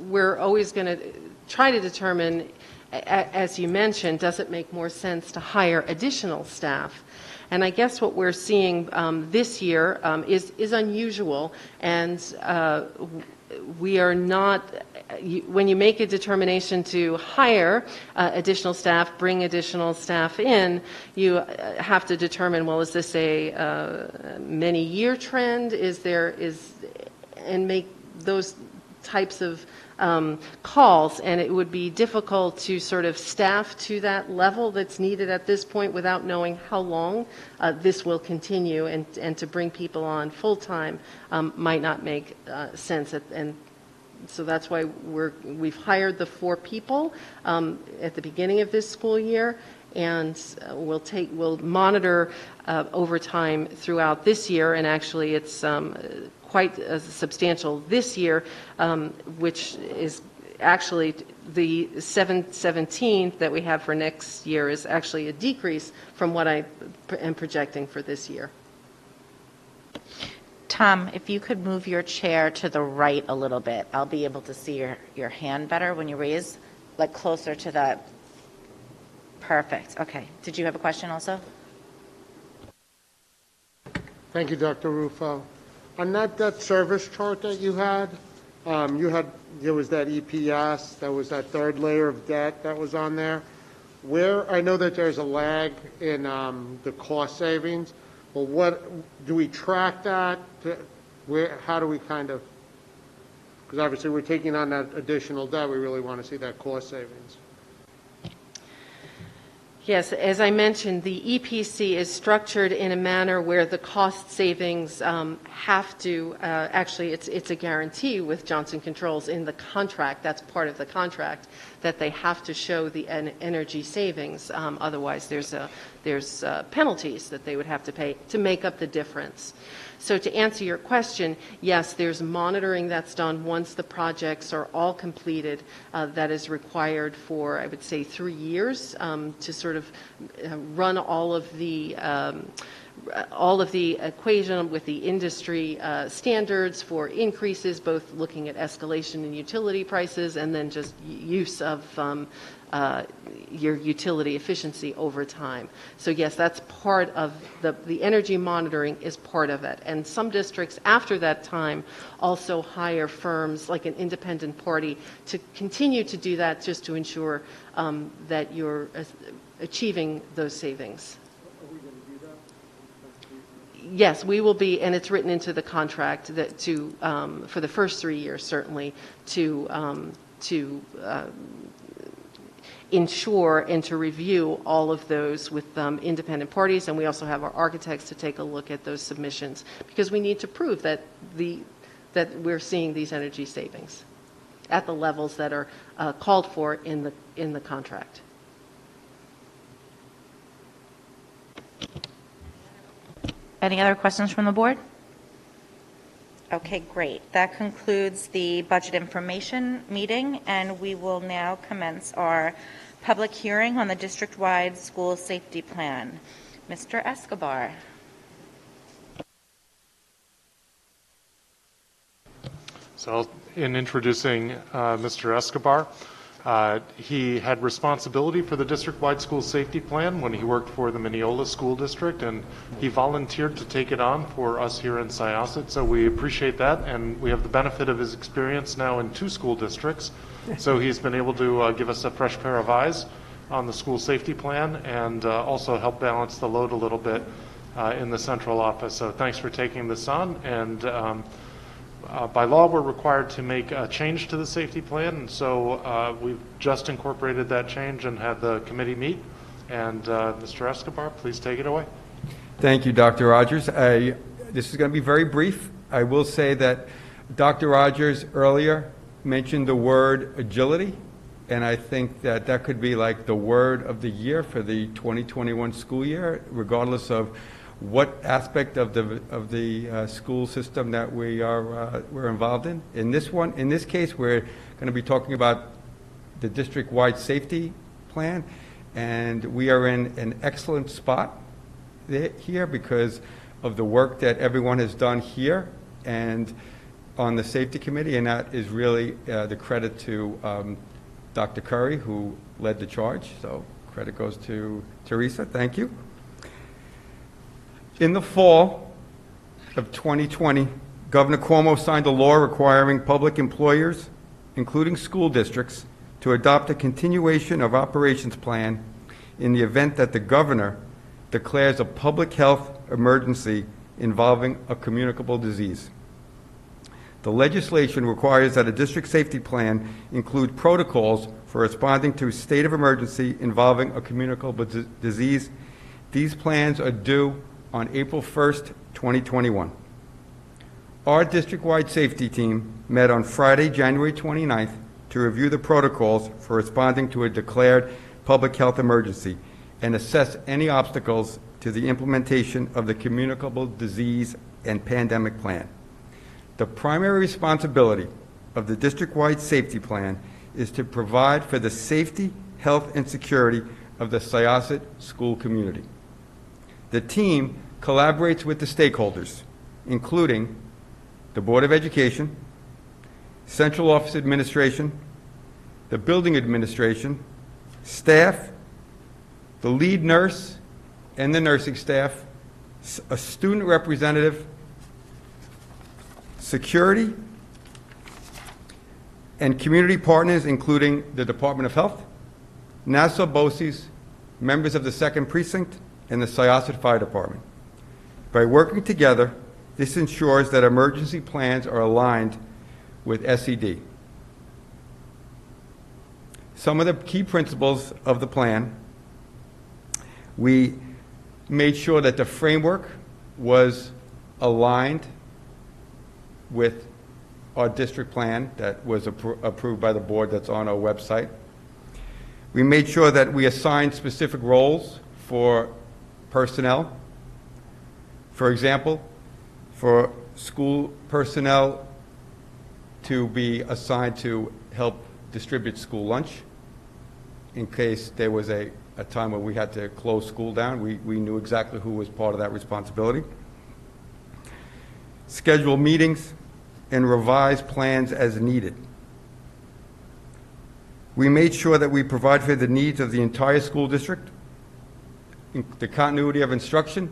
we're always going to try to determine, as you mentioned, does it make more sense to hire additional staff? And I guess what we're seeing this year is unusual, and we are not, when you make a determination to hire additional staff, bring additional staff in, you have to determine, well, is this a many-year trend? And make those types of calls, and it would be difficult to sort of staff to that level that's needed at this point without knowing how long this will continue, and to bring people on full-time might not make sense. And so that's why we've hired the 4 people at the beginning of this school year, and we'll monitor overtime throughout this year, and actually it's quite substantial this year, which is actually the 717 that we have for next year is actually a decrease from what I am projecting for this year. Tom, if you could move your chair to the right a little bit, I'll be able to see your hand better when you raise, like closer to the, perfect, okay. Did you have a question also? Thank you, Dr. Rufo. On that debt service chart that you had, there was that EPS, there was that third layer of debt that was on there. Where, I know that there's a lag in the cost savings, but what, do we track that? How do we kind of, because obviously we're taking on that additional debt, we really want to see that cost savings. Yes, as I mentioned, the EPC is structured in a manner where the cost savings have to, actually it's a guarantee with Johnson Controls in the contract, that's part of the contract, that they have to show the energy savings. Otherwise, there's penalties that they would have to pay to make up the difference. So to answer your question, yes, there's monitoring that's done once the projects are all completed. That is required for, I would say, 3 years to sort of run all of the equation with the industry standards for increases, both looking at escalation in utility prices and then just use of your utility efficiency over time. So yes, that's part of the energy monitoring is part of it. And some districts after that time also hire firms like an independent party to continue to do that just to ensure that you're achieving those savings. Are we going to do that? Yes, we will be, and it's written into the contract that for the first 3 years certainly to ensure and to review all of those with independent parties, and we also have our architects to take a look at those submissions, because we need to prove that we're seeing these energy savings at the levels that are called for in the contract. Any other questions from the board? Okay, great. That concludes the budget information meeting, and we will now commence our public hearing on the district-wide school safety plan. Mr. Escobar. So in introducing Mr. Escobar, he had responsibility for the district-wide school safety plan when he worked for the Mineola School District, and he volunteered to take it on for us here in Syosset. So we appreciate that, and we have the benefit of his experience now in 2 school districts. So he's been able to give us a fresh pair of eyes on the school safety plan, and also help balance the load a little bit in the central office. So thanks for taking this on. And by law, we're required to make a change to the safety plan, and so we've just incorporated that change and had the committee meet. And Mr. Escobar, please take it away. Thank you, Dr. Rogers. This is going to be very brief. I will say that Dr. Rogers earlier mentioned the word agility, and I think that that could be like the word of the year for the 2021 school year, regardless of what aspect of the school system that we're involved in. In this case, we're going to be talking about the district-wide safety plan, and we are in an excellent spot here because of the work that everyone has done here and on the safety committee, and that is really the credit to Dr. Curry, who led the charge. So credit goes to Teresa. Thank you. In the fall of 2020, Governor Cuomo signed a law requiring public employers, including school districts, to adopt a continuation of operations plan in the event that the governor declares a public health emergency involving a communicable disease. The legislation requires that a district safety plan include protocols for responding to a state of emergency involving a communicable disease. These plans are due on April 1st, 2021. Our district-wide safety team met on Friday, January 29th, to review the protocols for responding to a declared public health emergency and assess any obstacles to the implementation of the communicable disease and pandemic plan. The primary responsibility of the district-wide safety plan is to provide for the safety, health, and security of the Syosset school community. The team collaborates with the stakeholders, including the Board of Education, Central Office Administration, the Building Administration, staff, the lead nurse and the nursing staff, a student representative, security, and community partners, including the Department of Health, Nassau BOCES, members of the 2nd Precinct, and the Syosset Fire Department. By working together, this ensures that emergency plans are aligned with SED. Some of the key principles of the plan: we made sure that the framework was aligned with our district plan that was approved by the board, that's on our website. We made sure that we assigned specific roles for personnel. For example, for school personnel to be assigned to help distribute school lunch in case there was a time when we had to close school down. We knew exactly who was part of that responsibility. Schedule meetings and revise plans as needed. We made sure that we provide for the needs of the entire school district, the continuity of instruction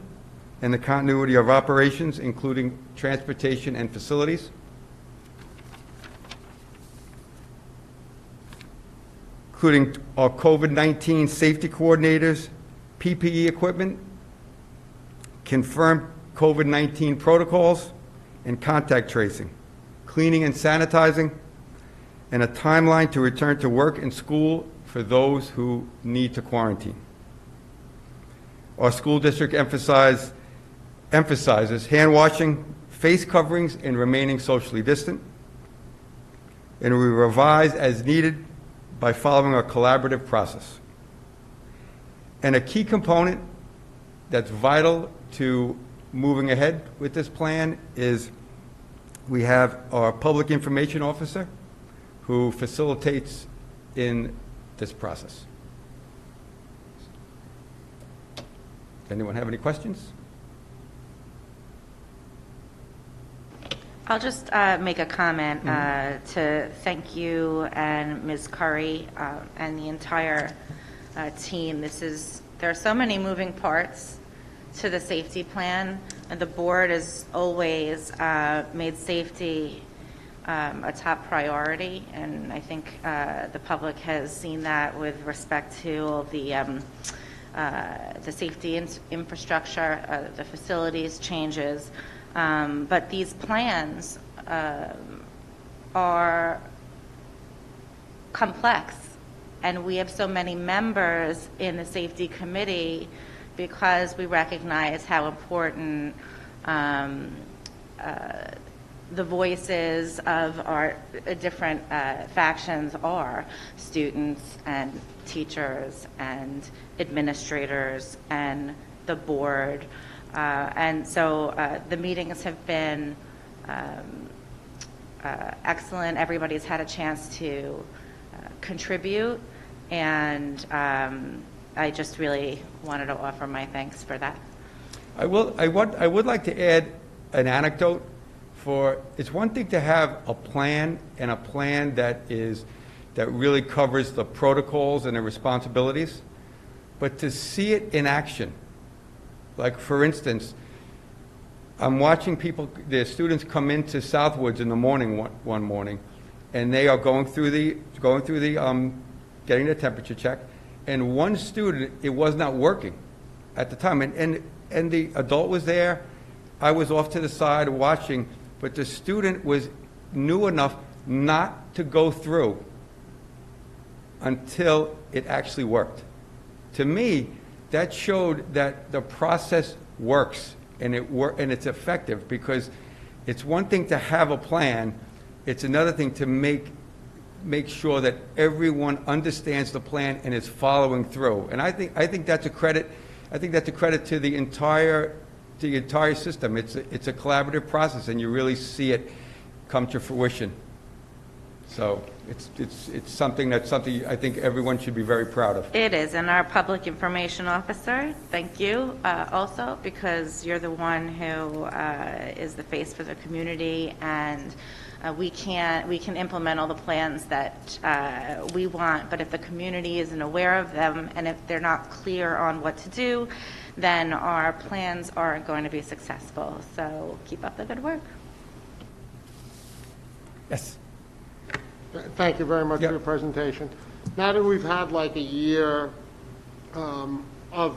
and the continuity of operations, including transportation and facilities. Including our COVID-19 safety coordinators, PPE equipment, confirmed COVID-19 protocols, and contact tracing, cleaning and sanitizing, and a timeline to return to work and school for those who need to quarantine. Our school district emphasizes hand washing, face coverings, and remaining socially distant. And we revise as needed by following a collaborative process. And a key component that's vital to moving ahead with this plan is we have our public information officer who facilitates in this process. Anyone have any questions? I'll just make a comment to thank you and Ms. Curry and the entire team. There are so many moving parts to the safety plan, and the board has always made safety a top priority, and I think the public has seen that with respect to all the safety infrastructure, the facilities changes. But these plans are complex, and we have so many members in the safety committee because we recognize how important the voices of our different factions are: students and teachers and administrators and the board. And so the meetings have been excellent. Everybody's had a chance to contribute, and I just really wanted to offer my thanks for that. I would like to add an anecdote. It's one thing to have a plan, and a plan that really covers the protocols and the responsibilities, but to see it in action. Like, for instance, I'm watching the students come into Southwoods in the morning one morning, and they are going through the getting their temperature check, and one student, it was not working at the time, and the adult was there. I was off to the side watching, but the student knew enough not to go through until it actually worked. To me, that showed that the process works, and it's effective, because it's one thing to have a plan, it's another thing to make sure that everyone understands the plan and is following through. And I think that's a credit. I think that's a credit to the entire system. It's a collaborative process, and you really see it come to fruition. So it's something I think everyone should be very proud of. It is, and our public information officer, thank you also, because you're the one who is the face for the community, and we can implement all the plans that we want, but if the community isn't aware of them and if they're not clear on what to do, then our plans aren't going to be successful. So keep up the good work. Yes. Thank you very much Yep. for your presentation. Now that we've had like a year of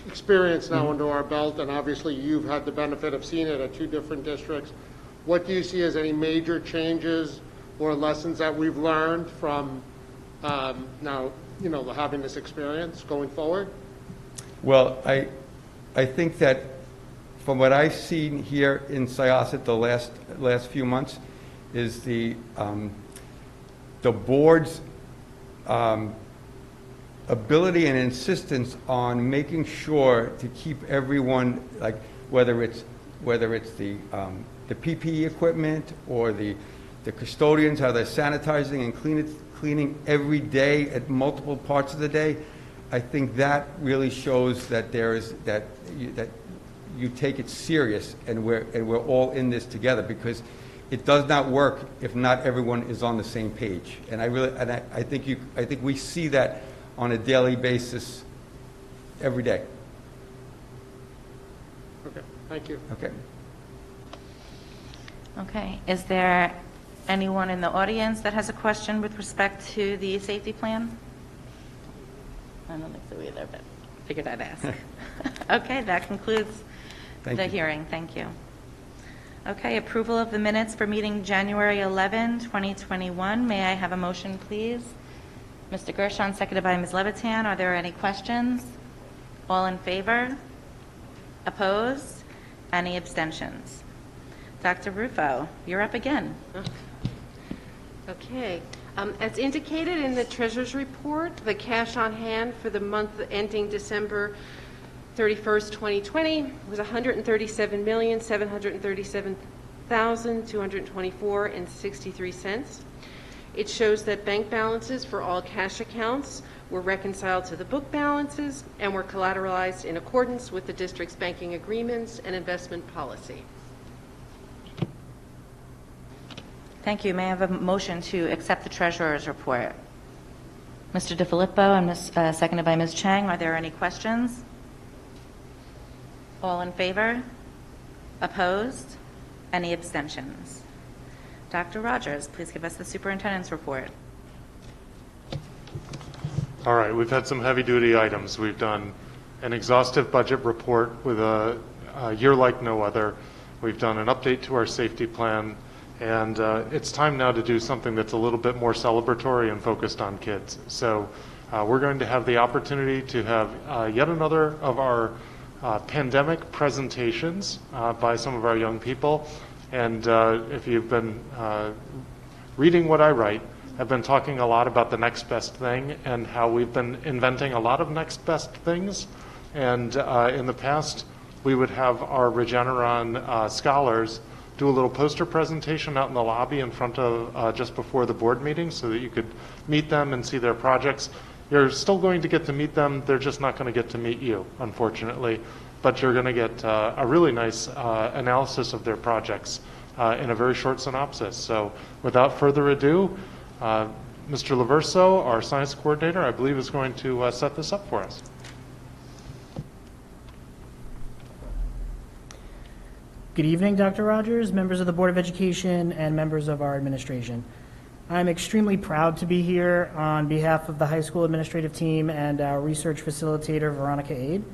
experience now under our belt, and obviously you've had the benefit of seeing it at two different districts, what do you see as any major changes or lessons that we've learned from now, having this experience going forward? Well, I think that from what I've seen here in Syosset the last few months is the board's ability and insistence on making sure to keep everyone, like whether it's the PPE equipment or the custodians, how they're sanitizing and cleaning every day at multiple parts of the day. I think that really shows that that you take it serious, and we're all in this together, because it does not work if not everyone is on the same page. And I think we see that on a daily basis every day. Okay, thank you. Okay. Okay, is there anyone in the audience that has a question with respect to the safety plan? I don't think so either, but figured I'd ask. Okay, that concludes Thank the you. hearing. Thank you. Okay, approval of the minutes for meeting January 11, 2021. May I have a motion, please? Mr. Gershon, seconded by Ms. Levitan. Are there any questions? All in favor? Opposed? Any abstentions? Dr. Rufo, you're up again. Okay. As indicated in the Treasurer's Report, the cash on hand for the month ending December 31st, 2020 was $137,737,224.63. It shows that bank balances for all cash accounts were reconciled to the book balances and were collateralized in accordance with the district's banking agreements and investment policy. Thank you. May I have a motion to accept the Treasurer's Report? Mr. DiFilippo and seconded by Ms. Chang. Are there any questions? All in favor? Opposed? Any abstentions? Dr. Rogers, please give us the superintendent's report. All right, we've had some heavy-duty items. We've done an exhaustive budget report with a year like no other. We've done an update to our safety plan, and it's time now to do something that's a little bit more celebratory and focused on kids. So we're going to have the opportunity to have yet another of our pandemic presentations by some of our young people. And if you've been reading what I write, I've been talking a lot about the next best thing and how we've been inventing a lot of next best things. And in the past, we would have our Regeneron scholars do a little poster presentation out in the lobby in front of just before the board meeting so that you could meet them and see their projects. You're still going to get to meet them. They're just not going to get to meet you, unfortunately. But you're going to get a really nice analysis of their projects in a very short synopsis. So without further ado, Mr. Laverso, our science coordinator, I believe is going to set this up for us. Good evening, Dr. Rogers, members of the Board of Education, and members of our administration. I'm extremely proud to be here on behalf of the high school administrative team and our research facilitator, Veronica Aid.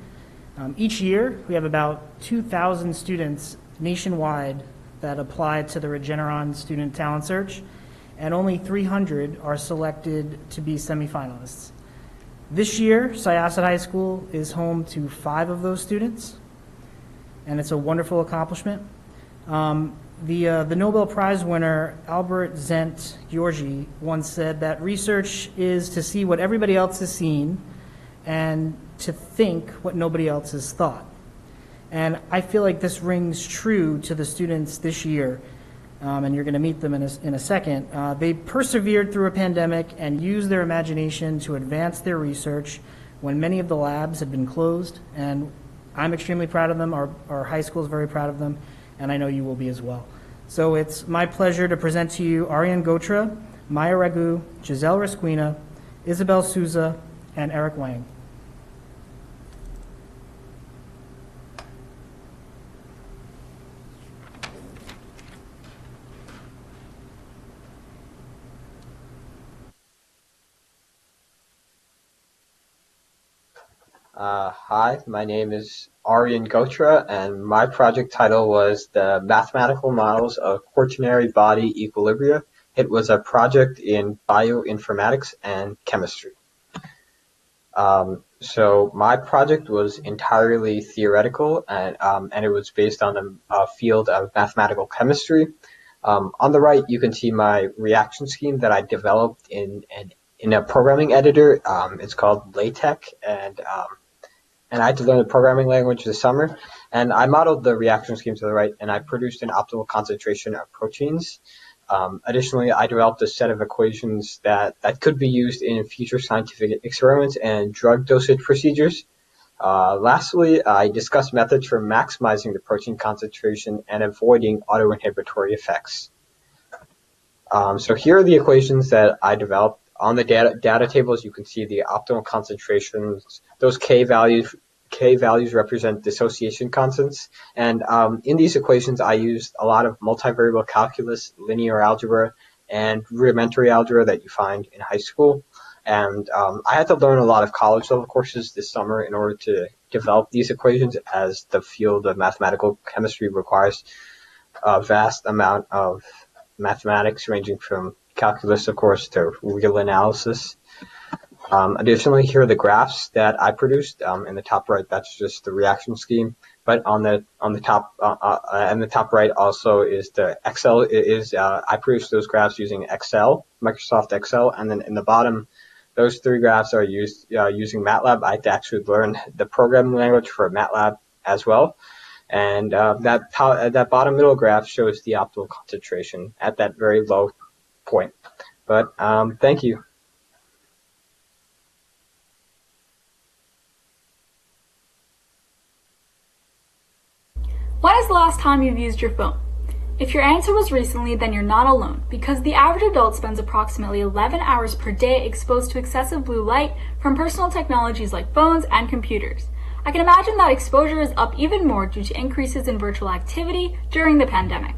Each year, we have about 2,000 students nationwide that apply to the Regeneron Student Talent Search, and only 300 are selected to be semifinalists. This year, Syosset High School is home to 5 of those students, and it's a wonderful accomplishment. The Nobel Prize winner, Albert Zent Giorgi, once said that research is to see what everybody else has seen and to think what nobody else has thought. And I feel like this rings true to the students this year, and you're going to meet them in a second. They persevered through a pandemic and used their imagination to advance their research when many of the labs had been closed, and I'm extremely proud of them. Our high school is very proud of them, and I know you will be as well. So it's my pleasure to present to you Ariane Gotra, Maya Ragu, Giselle Resquina, Isabel Souza, and Eric Wang. Hi, my name is Ariane Gotra, and my project title was the Mathematical Models of Quaternary Body Equilibria. It was a project in bioinformatics and chemistry. So my project was entirely theoretical, and it was based on a field of mathematical chemistry. On the right, you can see my reaction scheme that I developed in a programming editor. It's called LaTeX, and I had to learn the programming language this summer. And I modeled the reaction scheme to the right, and I produced an optimal concentration of proteins. Additionally, I developed a set of equations that could be used in future scientific experiments and drug dosage procedures. Lastly, I discussed methods for maximizing the protein concentration and avoiding autoinhibitory effects. So here are the equations that I developed. On the data tables, you can see the optimal concentrations. Those K values represent dissociation constants. And in these equations, I used a lot of multivariable calculus, linear algebra, and rudimentary algebra that you find in high school. And I had to learn a lot of college level courses this summer in order to develop these equations, as the field of mathematical chemistry requires a vast amount of mathematics, ranging from calculus, of course, to real analysis. Additionally, here are the graphs that I produced. In the top right, that's just the reaction scheme. But on the top and the top right also is the Excel. I produced those graphs using Excel, Microsoft Excel, and then in the bottom, those three graphs are used using MATLAB. I had to actually learn the programming language for MATLAB as well. And that bottom middle graph shows the optimal concentration at that very low point. But thank you. When is the last time you've used your phone? If your answer was recently, then you're not alone, because the average adult spends approximately 11 hours per day exposed to excessive blue light from personal technologies like phones and computers. I can imagine that exposure is up even more due to increases in virtual activity during the pandemic.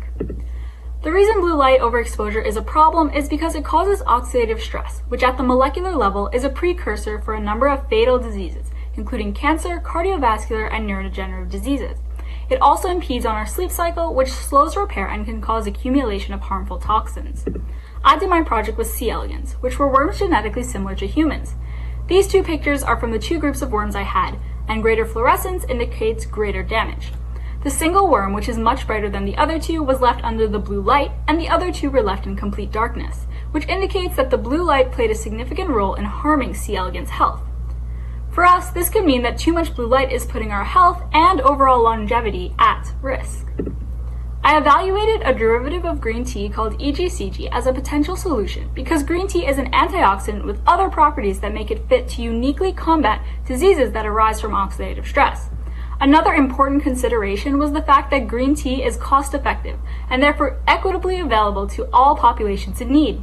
The reason blue light overexposure is a problem is because it causes oxidative stress, which at the molecular level is a precursor for a number of fatal diseases, including cancer, cardiovascular, and neurodegenerative diseases. It also impedes on our sleep cycle, which slows repair and can cause accumulation of harmful toxins. I did my project with C. elegans, which were worms genetically similar to humans. These two pictures are from the two groups of worms I had, and greater fluorescence indicates greater damage. The single worm, which is much brighter than the other two, was left under the blue light, and the other two were left in complete darkness, which indicates that the blue light played a significant role in harming C. elegans' health. For us, this could mean that too much blue light is putting our health and overall longevity at risk. I evaluated a derivative of green tea called EGCG as a potential solution because green tea is an antioxidant with other properties that make it fit to uniquely combat diseases that arise from oxidative stress. Another important consideration was the fact that green tea is cost effective and therefore equitably available to all populations in need.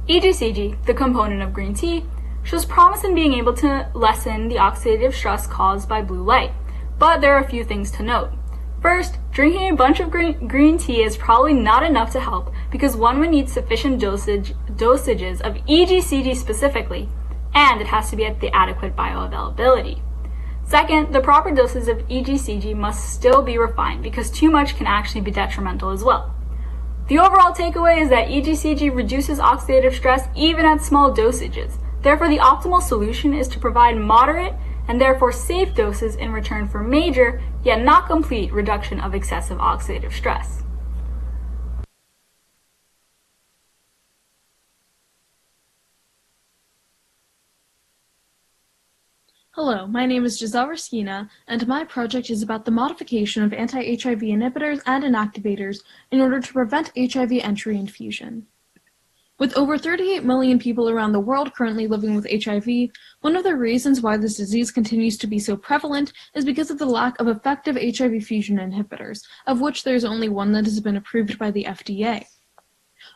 EGCG, the component of green tea, shows promise in being able to lessen the oxidative stress caused by blue light, but there are a few things to note. First, drinking a bunch of green tea is probably not enough to help because one would need sufficient dosages of EGCG specifically, and it has to be at the adequate bioavailability. Second, the proper doses of EGCG must still be refined because too much can actually be detrimental as well. The overall takeaway is that EGCG reduces oxidative stress even at small dosages. Therefore, the optimal solution is to provide moderate and therefore safe doses in return for major, yet not complete, reduction of excessive oxidative stress. Hello, my name is Giselle Raskina, and my project is about the modification of anti-HIV inhibitors and inactivators in order to prevent HIV entry and fusion. With over 38 million people around the world currently living with HIV, one of the reasons why this disease continues to be so prevalent is because of the lack of effective HIV fusion inhibitors, of which there is only one that has been approved by the FDA.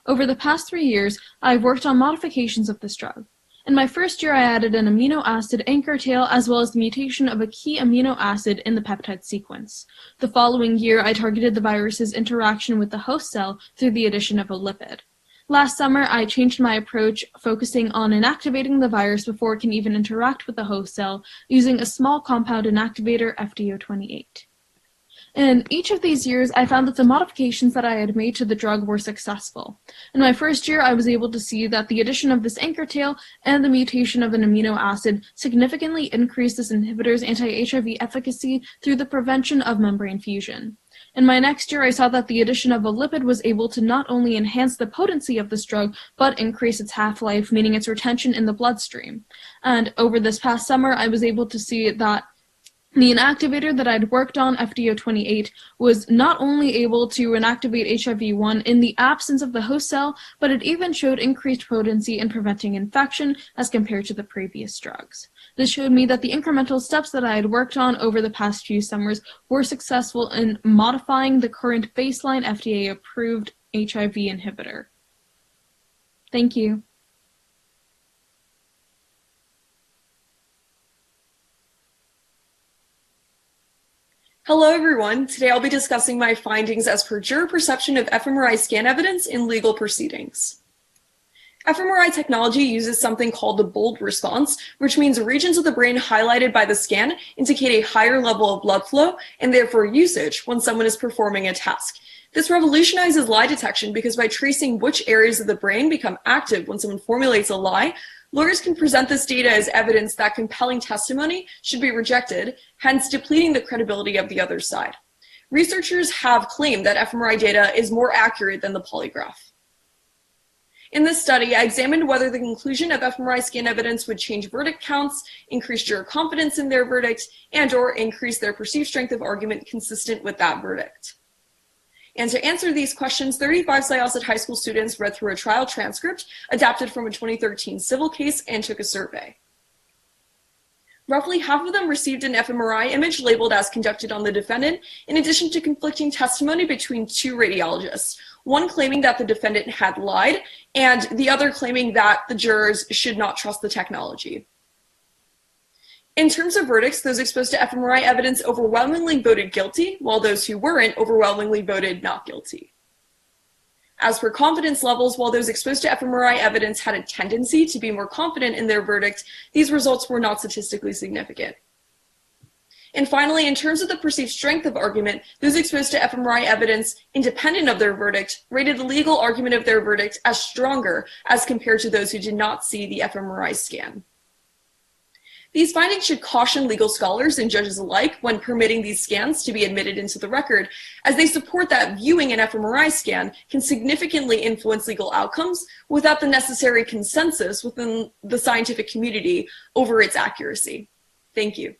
Over the past 3 years, I've worked on modifications of this drug. In my first year, I added an amino acid anchor tail as well as the mutation of a key amino acid in the peptide sequence. The following year, I targeted the virus's interaction with the host cell through the addition of a lipid. Last summer, I changed my approach, focusing on inactivating the virus before it can even interact with the host cell using a small compound inactivator, FD-028. In each of these years, I found that the modifications that I had made to the drug were successful. In my first year, I was able to see that the addition of this anchor tail and the mutation of an amino acid significantly increased this inhibitor's anti-HIV efficacy through the prevention of membrane fusion. In my next year, I saw that the addition of a lipid was able to not only enhance the potency of this drug, but increase its half-life, meaning its retention in the bloodstream. And over this past summer, I was able to see that the inactivator that I'd worked on, FD-028, was not only able to inactivate HIV-1 in the absence of the host cell, but it even showed increased potency in preventing infection as compared to the previous drugs. This showed me that the incremental steps that I had worked on over the past few summers were successful in modifying the current baseline FDA-approved HIV inhibitor. Thank you. Hello everyone, today I'll be discussing my findings as per juror perception of fMRI scan evidence in legal proceedings. fMRI technology uses something called the bold response, which means regions of the brain highlighted by the scan indicate a higher level of blood flow and therefore usage when someone is performing a task. This revolutionizes lie detection because by tracing which areas of the brain become active when someone formulates a lie, Lawyers can present this data as evidence that compelling testimony should be rejected, hence depleting the credibility of the other side. Researchers have claimed that fMRI data is more accurate than the polygraph. In this study, I examined whether the inclusion of fMRI scan evidence would change verdict counts, increase juror confidence in their verdict, and/or increase their perceived strength of argument consistent with that verdict. And to answer these questions, 35 Syosset High School students read through a trial transcript adapted from a 2013 civil case and took a survey. Roughly half of them received an fMRI image labeled as conducted on the defendant, in addition to conflicting testimony between two radiologists, one claiming that the defendant had lied, and the other claiming that the jurors should not trust the technology. In terms of verdicts, those exposed to fMRI evidence overwhelmingly voted guilty, while those who weren't overwhelmingly voted not guilty. As for confidence levels, while those exposed to fMRI evidence had a tendency to be more confident in their verdict, these results were not statistically significant. And finally, in terms of the perceived strength of argument, those exposed to fMRI evidence, independent of their verdict, rated the legal argument of their verdict as stronger as compared to those who did not see the fMRI scan. These findings should caution legal scholars and judges alike when permitting these scans to be admitted into the record, as they support that viewing an fMRI scan can significantly influence legal outcomes without the necessary consensus within the scientific community over its accuracy. Thank you.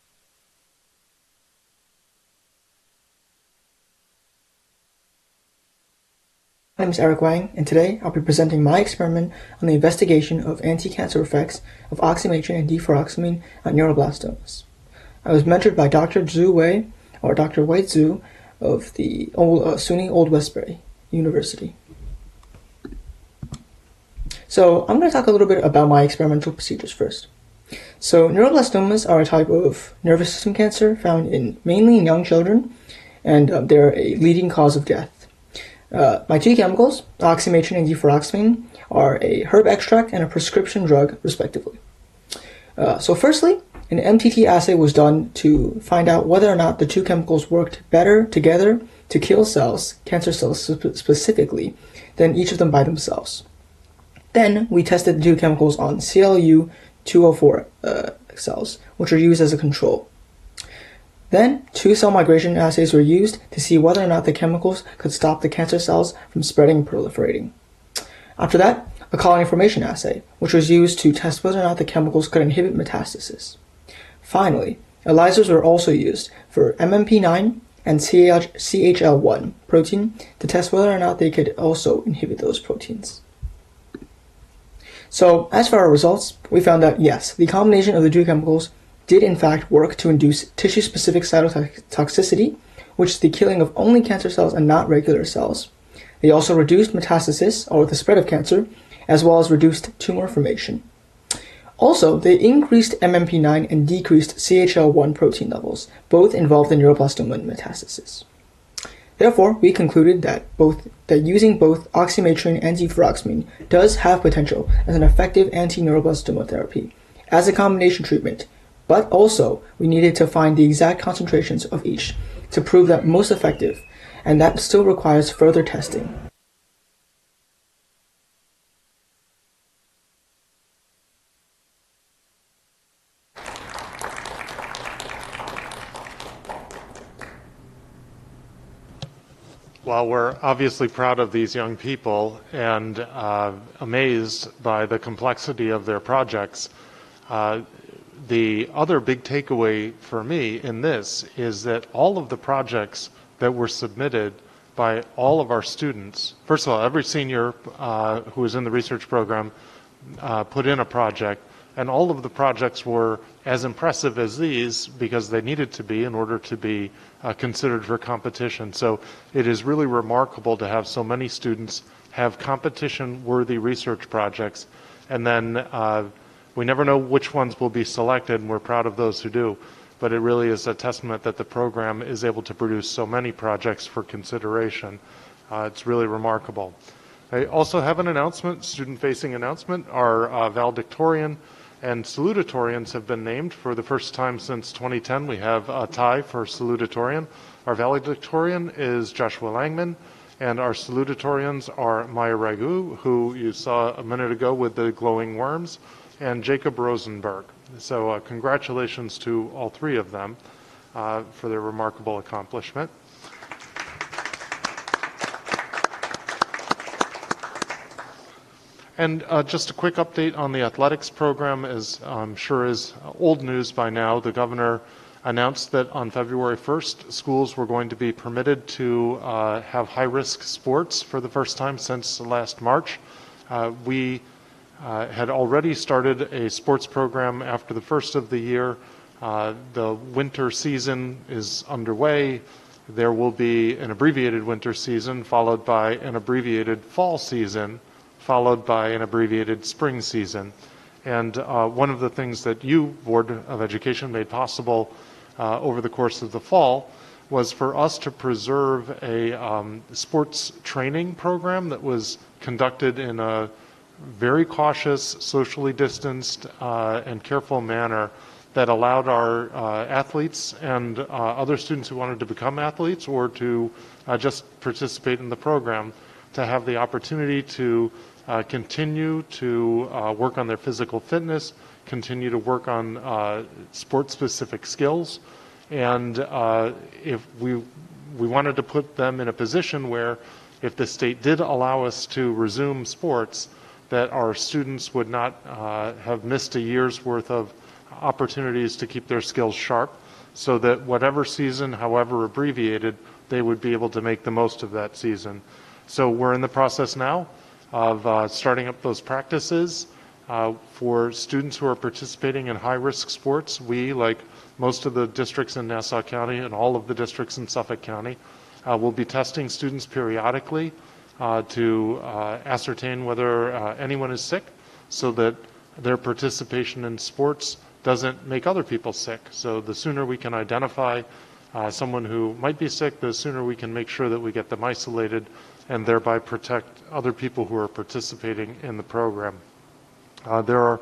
My name is Eric Wang, and today I'll be presenting my experiment on the investigation of anti-cancer effects of oxymatrin and deferoxamine on neuroblastomas. I was mentored by Dr. Zhu Wei, or Dr. Wei Zhu, of the SUNY Old Westbury University. So I'm going to talk a little bit about my experimental procedures first. So neuroblastomas are a type of nervous system cancer found mainly in young children, and they're a leading cause of death. My two chemicals, oxymatrin and deferoxamine, are a herb extract and a prescription drug, respectively. So firstly, an MTT assay was done to find out whether or not the two chemicals worked better together to kill cells, cancer cells specifically, than each of them by themselves. Then we tested the two chemicals on CLU-204 cells, which are used as a control. Then, two cell migration assays were used to see whether or not the chemicals could stop the cancer cells from spreading and proliferating. After that, a colony formation assay, which was used to test whether or not the chemicals could inhibit metastasis. Finally, ELISAs were also used for MMP9 and CHL1 protein to test whether or not they could also inhibit those proteins. So, as for our results, we found that yes, the combination of the two chemicals did in fact work to induce tissue-specific cytotoxicity, which is the killing of only cancer cells and not regular cells. They also reduced metastasis, or the spread of cancer, as well as reduced tumor formation. Also, they increased MMP9 and decreased CHL1 protein levels, both involved in neuroblastoma metastasis. Therefore, we concluded that using both oxymatrin and deferoxamine does have potential as an effective anti-neuroblastoma therapy, as a combination treatment. But also, we needed to find the exact concentrations of each to prove that most effective, and that still requires further testing. While we're obviously proud of these young people and amazed by the complexity of their projects, the other big takeaway for me in this is that all of the projects that were submitted by all of our students, first of all, every senior who was in the research program put in a project, and all of the projects were as impressive as these because they needed to be in order to be considered for competition. So it is really remarkable to have so many students have competition-worthy research projects, and then we never know which ones will be selected, and we're proud of those who do. But it really is a testament that the program is able to produce so many projects for consideration. It's really remarkable. I also have an announcement, student-facing announcement. Our valedictorian and salutatorians have been named for the first time since 2010. We have a tie for salutatorian. Our valedictorian is Joshua Langman, and our salutatorians are Maya Ragu, who you saw a minute ago with the glowing worms, and Jacob Rosenberg. So congratulations to all three of them for their remarkable accomplishment. And just a quick update on the athletics program, as I'm sure is old news by now. The governor announced that on February 1st, schools were going to be permitted to have high-risk sports for the first time since last March. We had already started a sports program after the first of the year. The winter season is underway. There will be an abbreviated winter season followed by an abbreviated fall season, followed by an abbreviated spring season. And one of the things that you, Board of Education, made possible over the course of the fall was for us to preserve a sports training program that was conducted in a very cautious, socially distanced, and careful manner that allowed our athletes and other students who wanted to become athletes or to just participate in the program to have the opportunity to continue to work on their physical fitness, continue to work on sport-specific skills, and if we wanted to put them in a position where if the state did allow us to resume sports, that our students would not have missed a year's worth of opportunities to keep their skills sharp, so that whatever season, however abbreviated, they would be able to make the most of that season. So we're in the process now of starting up those practices for students who are participating in high-risk sports. We, like most of the districts in Nassau County and all of the districts in Suffolk County, will be testing students periodically to ascertain whether anyone is sick, so that their participation in sports doesn't make other people sick. So the sooner we can identify someone who might be sick, the sooner we can make sure that we get them isolated and thereby protect other people who are participating in the program. There are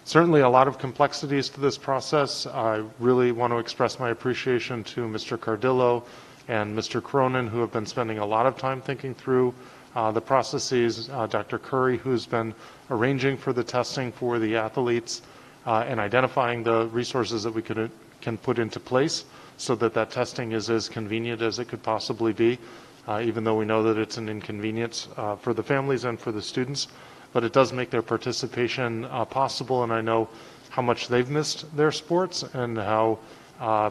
certainly a lot of complexities to this process. I really want to express my appreciation to Mr. Cardillo and Mr. Cronin, who have been spending a lot of time thinking through the processes, Dr. Curry, who's been arranging for the testing for the athletes and identifying the resources that we can put into place so that that testing is as convenient as it could possibly be, even though we know that it's an inconvenience for the families and for the students. But it does make their participation possible, and I know how much they've missed their sports and how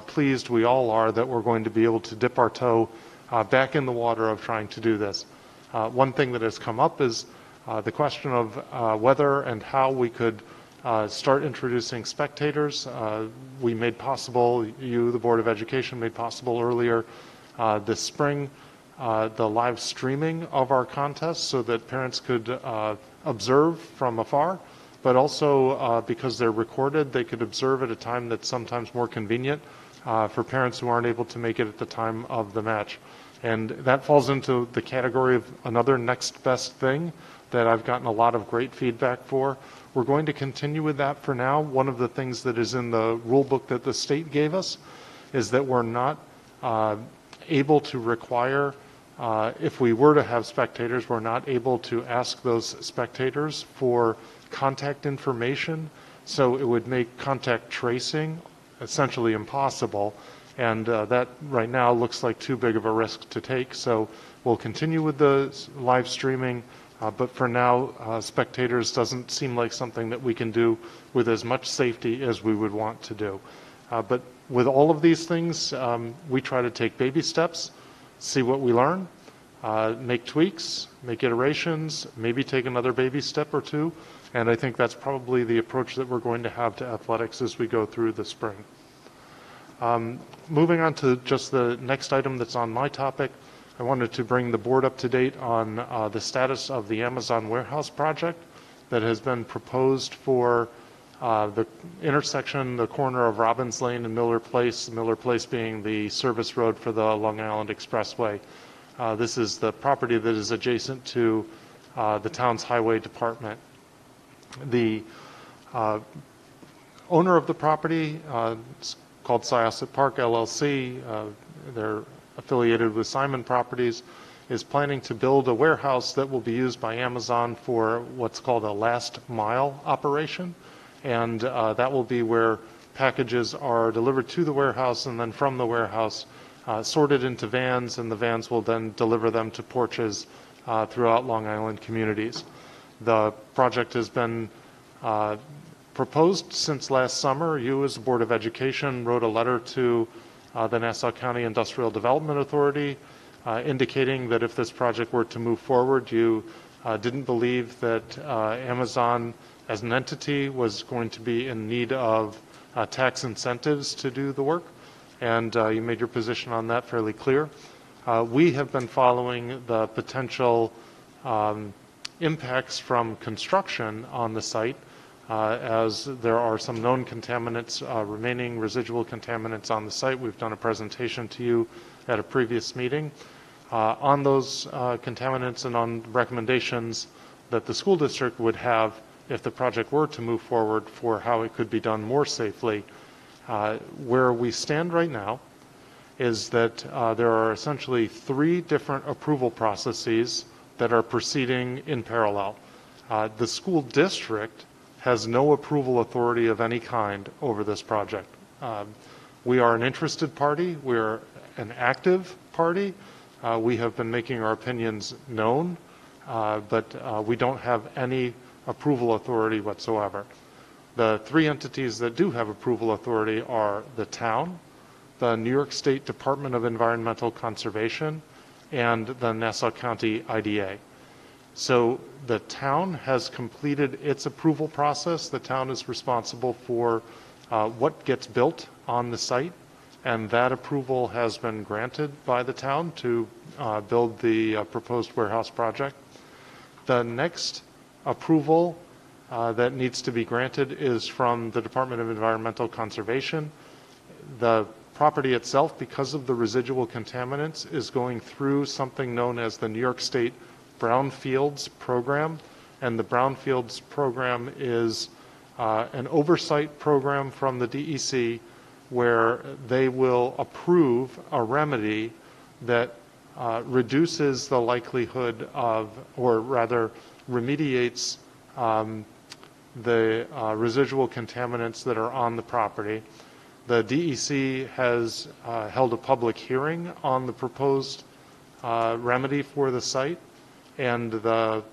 pleased we all are that we're going to be able to dip our toe back in the water of trying to do this. One thing that has come up is the question of whether and how we could start introducing spectators. We made possible, you, the Board of Education, made possible earlier this spring the live streaming of our contests so that parents could observe from afar, but also because they're recorded, they could observe at a time that's sometimes more convenient for parents who aren't able to make it at the time of the match. And that falls into the category of another next best thing that I've gotten a lot of great feedback for. We're going to continue with that for now. One of the things that is in the rule book that the state gave us is that we're not able to require, if we were to have spectators, we're not able to ask those spectators for contact information. So it would make contact tracing essentially impossible. And that right now looks like too big of a risk to take. So we'll continue with the live streaming, but for now, spectators doesn't seem like something that we can do with as much safety as we would want to do. But with all of these things, we try to take baby steps, see what we learn, make tweaks, make iterations, maybe take another baby step or two. And I think that's probably the approach that we're going to have to athletics as we go through the spring. Moving on to just the next item that's on my topic, I wanted to bring the board up to date on the status of the Amazon warehouse project that has been proposed for the intersection, the corner of Robbins Lane and Miller Place being the service road for the Long Island Expressway. This is the property that is adjacent to the town's highway department. The owner of the property, it's called Syosset Park LLC, they're affiliated with Simon Properties, is planning to build a warehouse that will be used by Amazon for what's called a last mile operation. and that will be where packages are delivered to the warehouse and then from the warehouse sorted into vans, and the vans will then deliver them to porches throughout Long Island communities. The project has been proposed since last summer. You, as the Board of Education, wrote a letter to the Nassau County Industrial Development Authority indicating that if this project were to move forward, you didn't believe that Amazon as an entity was going to be in need of tax incentives to do the work, and you made your position on that fairly clear. We have been following the potential impacts from construction on the site, as there are some known contaminants, remaining residual contaminants on the site. We've done a presentation to you at a previous meeting on those contaminants and on recommendations that the school district would have if the project were to move forward for how it could be done more safely. Where we stand right now is that there are essentially 3 different approval processes that are proceeding in parallel. The school district has no approval authority of any kind over this project. We are an interested party. We're an active party. We have been making our opinions known, but we don't have any approval authority whatsoever. The 3 entities that do have approval authority are the town, the New York State Department of Environmental Conservation, and the Nassau County IDA. So the town has completed its approval process. The town is responsible for what gets built on the site, and that approval has been granted by the town to build the proposed warehouse project. The next approval that needs to be granted is from the Department of Environmental Conservation. The property itself, because of the residual contaminants, is going through something known as the New York State Brownfields Program, and the Brownfields Program is an oversight program from the DEC where they will approve a remedy that reduces the likelihood of, or rather remediates the residual contaminants that are on the property. The DEC has held a public hearing on the proposed remedy for the site, and the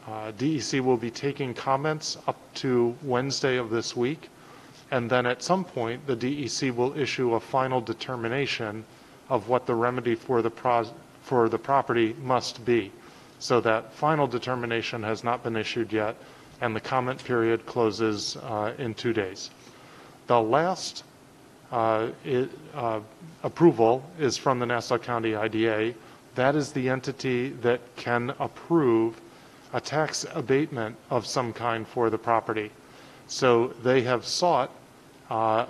DEC will be taking comments up to Wednesday of this week, and then at some point the DEC will issue a final determination of what the remedy for the property must be. So that final determination has not been issued yet, and the comment period closes in 2 days. The last approval is from the Nassau County IDA. That is the entity that can approve a tax abatement of some kind for the property. So they have sought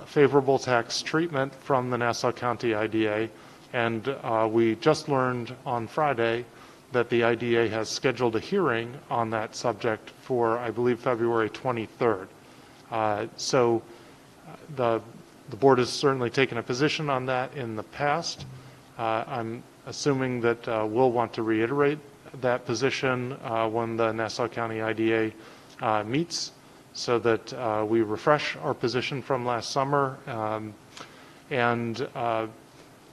favorable tax treatment from the Nassau County IDA, and we just learned on Friday that the IDA has scheduled a hearing on that subject for, I believe, February 23rd. So the board has certainly taken a position on that in the past. I'm assuming that we'll want to reiterate that position when the Nassau County IDA meets, so that we refresh our position from last summer.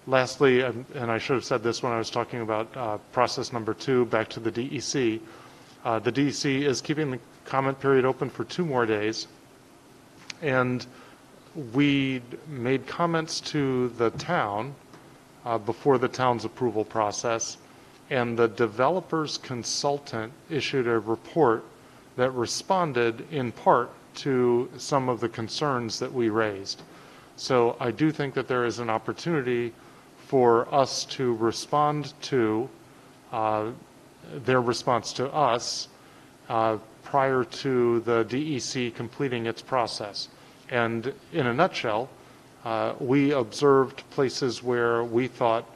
Lastly, and I should have said this when I was talking about process number 2, back to the DEC. The DEC is keeping the comment period open for 2 more days, and we made comments to the town before the town's approval process, and the developer's consultant issued a report that responded in part to some of the concerns that we raised. So I do think that there is an opportunity for us to respond to their response to us prior to the DEC completing its process. And in a nutshell, we observed places where we thought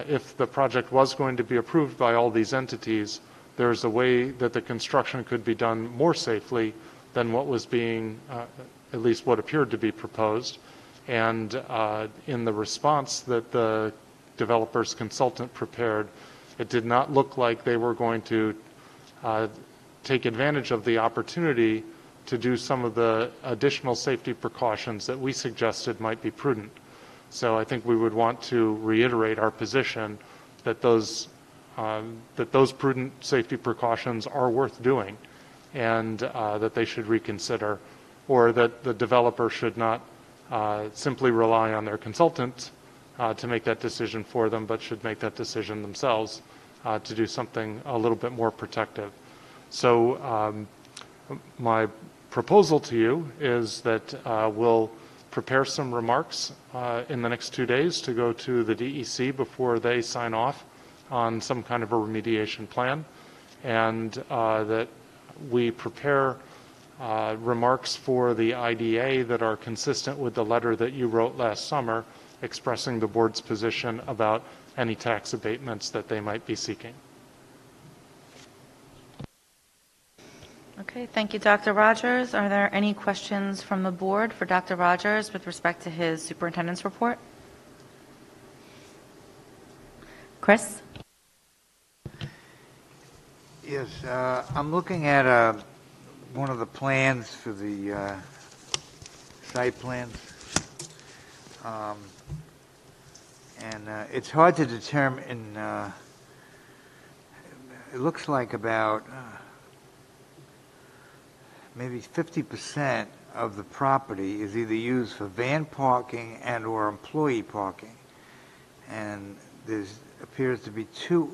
if the project was going to be approved by all these entities, there's a way that the construction could be done more safely than what was being, at least what appeared to be proposed. And in the response that the developer's consultant prepared, it did not look like they were going to take advantage of the opportunity to do some of the additional safety precautions that we suggested might be prudent. So I think we would want to reiterate our position that those prudent safety precautions are worth doing, and that they should reconsider, or that the developer should not simply rely on their consultant to make that decision for them, but should make that decision themselves to do something a little bit more protective. So my proposal to you is that we'll prepare some remarks in the next 2 days to go to the DEC before they sign off on some kind of a remediation plan, and that we prepare remarks for the IDA that are consistent with the letter that you wrote last summer expressing the board's position about any tax abatements that they might be seeking. Okay, thank you, Dr. Rogers. Are there any questions from the board for Dr. Rogers with respect to his superintendent's report? Chris? Yes, I'm looking at one of the plans for the site plans. And it's hard to determine, it looks like about maybe 50% of the property is either used for van parking and or employee parking. And there appears to be two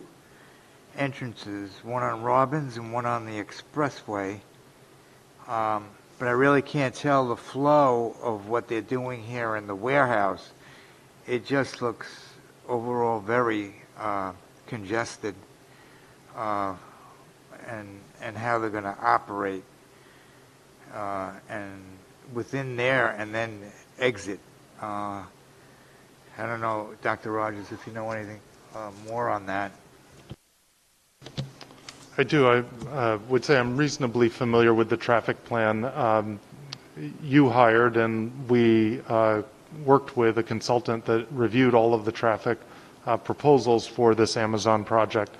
entrances, one on Robbins and one on the expressway. But I really can't tell the flow of what they're doing here in the warehouse. It just looks overall very congested, and how they're going to operate and within there and then exit. I don't know, Dr. Rogers, if you know anything more on that. I do. I would say I'm reasonably familiar with the traffic plan. You hired and we worked with a consultant that reviewed all of the traffic proposals for this Amazon project.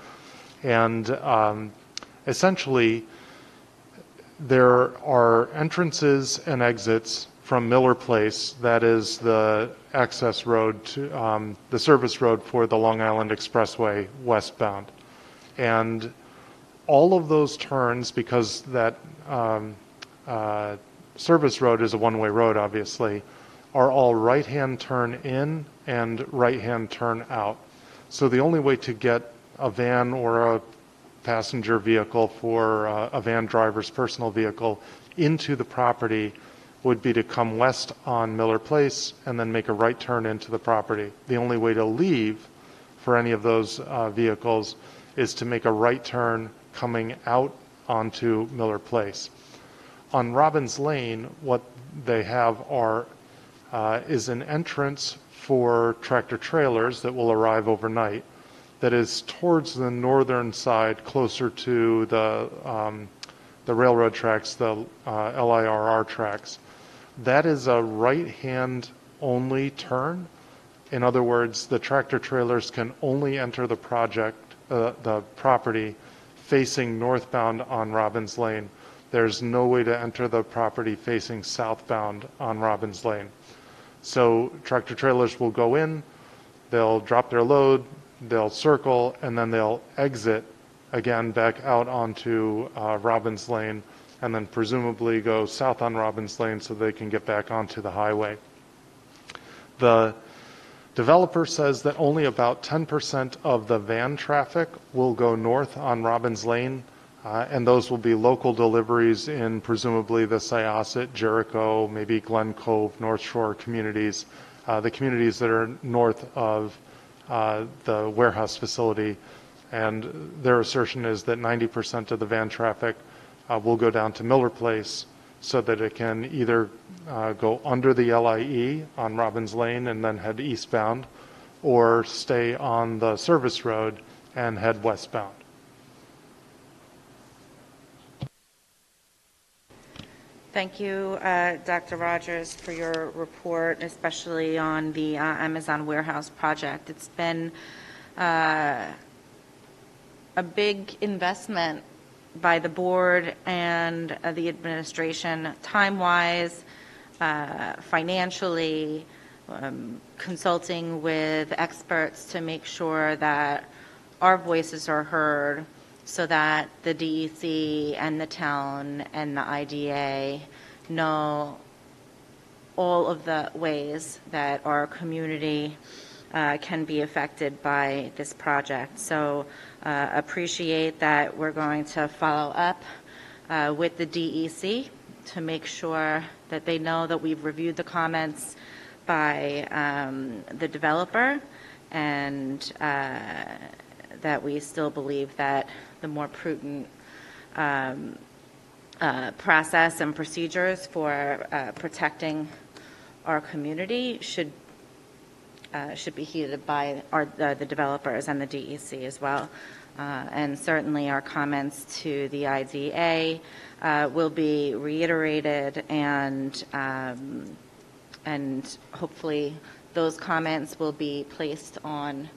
And essentially, there are entrances and exits from Miller Place. That is the access road to the service road for the Long Island Expressway westbound. And all of those turns, because that service road is a one-way road, obviously, are all right-hand turn in and right-hand turn out. So the only way to get a van or a passenger vehicle for a van driver's personal vehicle into the property would be to come west on Miller Place and then make a right turn into the property. The only way to leave for any of those vehicles is to make a right turn coming out onto Miller Place. On Robbins Lane, what they have is an entrance for tractor trailers that will arrive overnight that is towards the northern side, closer to the railroad tracks, the LIRR tracks. That is a right-hand only turn. In other words, the tractor trailers can only enter the property facing northbound on Robbins Lane. There's no way to enter the property facing southbound on Robbins Lane. So tractor trailers will go in, they'll drop their load, they'll circle, and then they'll exit again back out onto Robbins Lane, and then presumably go south on Robbins Lane so they can get back onto the highway. The developer says that only about 10% of the van traffic will go north on Robbins Lane, and those will be local deliveries in presumably the Syosset, Jericho, maybe Glen Cove, North Shore communities, the communities that are north of the warehouse facility. And their assertion is that 90% of the van traffic will go down to Miller Place so that it can either go under the LIE on Robbins Lane and then head eastbound, or stay on the service road and head westbound. Thank you, Dr. Rogers, for your report, especially on the Amazon warehouse project. It's been a big investment by the board and the administration, time-wise, financially, consulting with experts to make sure that our voices are heard so that the DEC and the town and the IDA know all of the ways that our community can be affected by this project. So appreciate that we're going to follow up with the DEC to make sure that they know that we've reviewed the comments by the developer, and that we still believe that the more prudent process and procedures for protecting our community should be heeded by the developers and the DEC as well. And certainly our comments to the IDA will be reiterated, and hopefully those comments will be placed on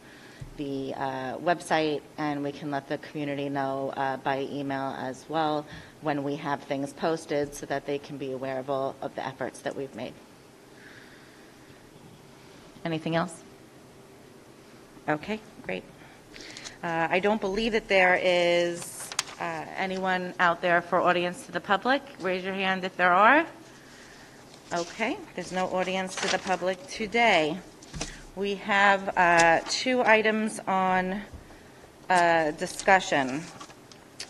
the website, and we can let the community know by email as well when we have things posted so that they can be aware of all of the efforts that we've made. Anything else? Okay, great. I don't believe that there is anyone out there for audience to the public. Raise your hand if there are. Okay, there's no audience to the public today. We have 2 items on discussion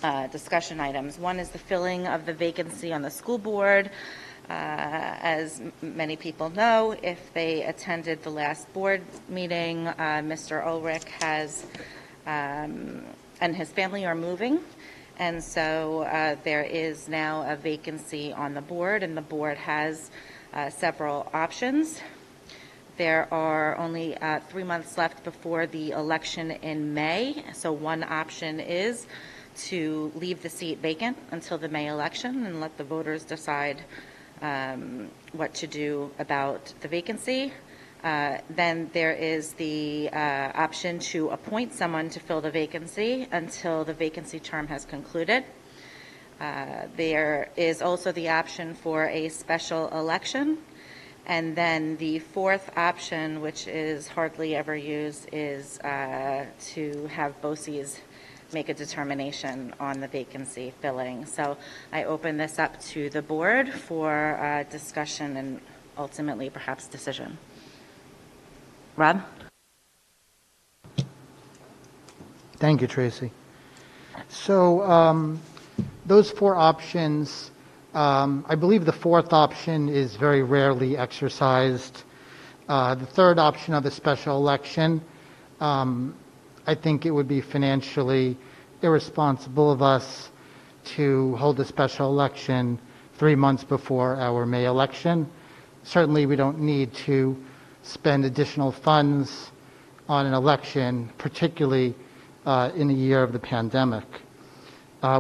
items. One is the filling of the vacancy on the school board. As many people know, if they attended the last board meeting, Mr. Ulrich has and his family are moving, and so there is now a vacancy on the board, and the board has several options. There are only 3 months left before the election in May, so one option is to leave the seat vacant until the May election and let the voters decide what to do about the vacancy. Then there is the option to appoint someone to fill the vacancy until the vacancy term has concluded. There is also the option for a special election. And then the fourth option, which is hardly ever used, is to have BOCES make a determination on the vacancy filling. So I open this up to the board for discussion and ultimately perhaps decision. Rob? Thank you, Tracy. So those 4 options, I believe the fourth option is very rarely exercised. The third option of the special election, I think it would be financially irresponsible of us to hold a special election 3 months before our May election. Certainly, we don't need to spend additional funds on an election, particularly in a year of the pandemic.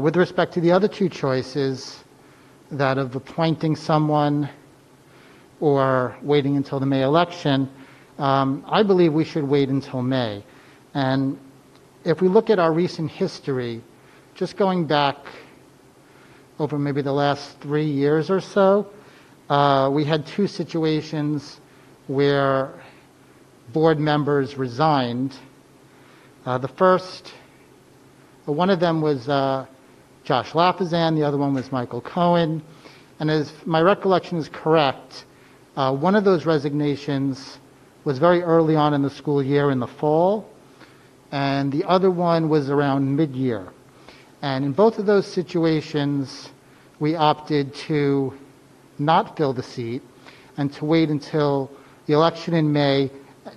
With respect to the other 2 choices, that of appointing someone or waiting until the May election, I believe we should wait until May. And if we look at our recent history, just going back over maybe the last 3 years or so, we had 2 situations where board members resigned. The first, one of them was Josh Lafazan, the other one was Michael Cohen. And as my recollection is correct, one of those resignations was very early on in the school year in the fall, and the other one was around mid-year. And in both of those situations, we opted to not fill the seat and to wait until the election in May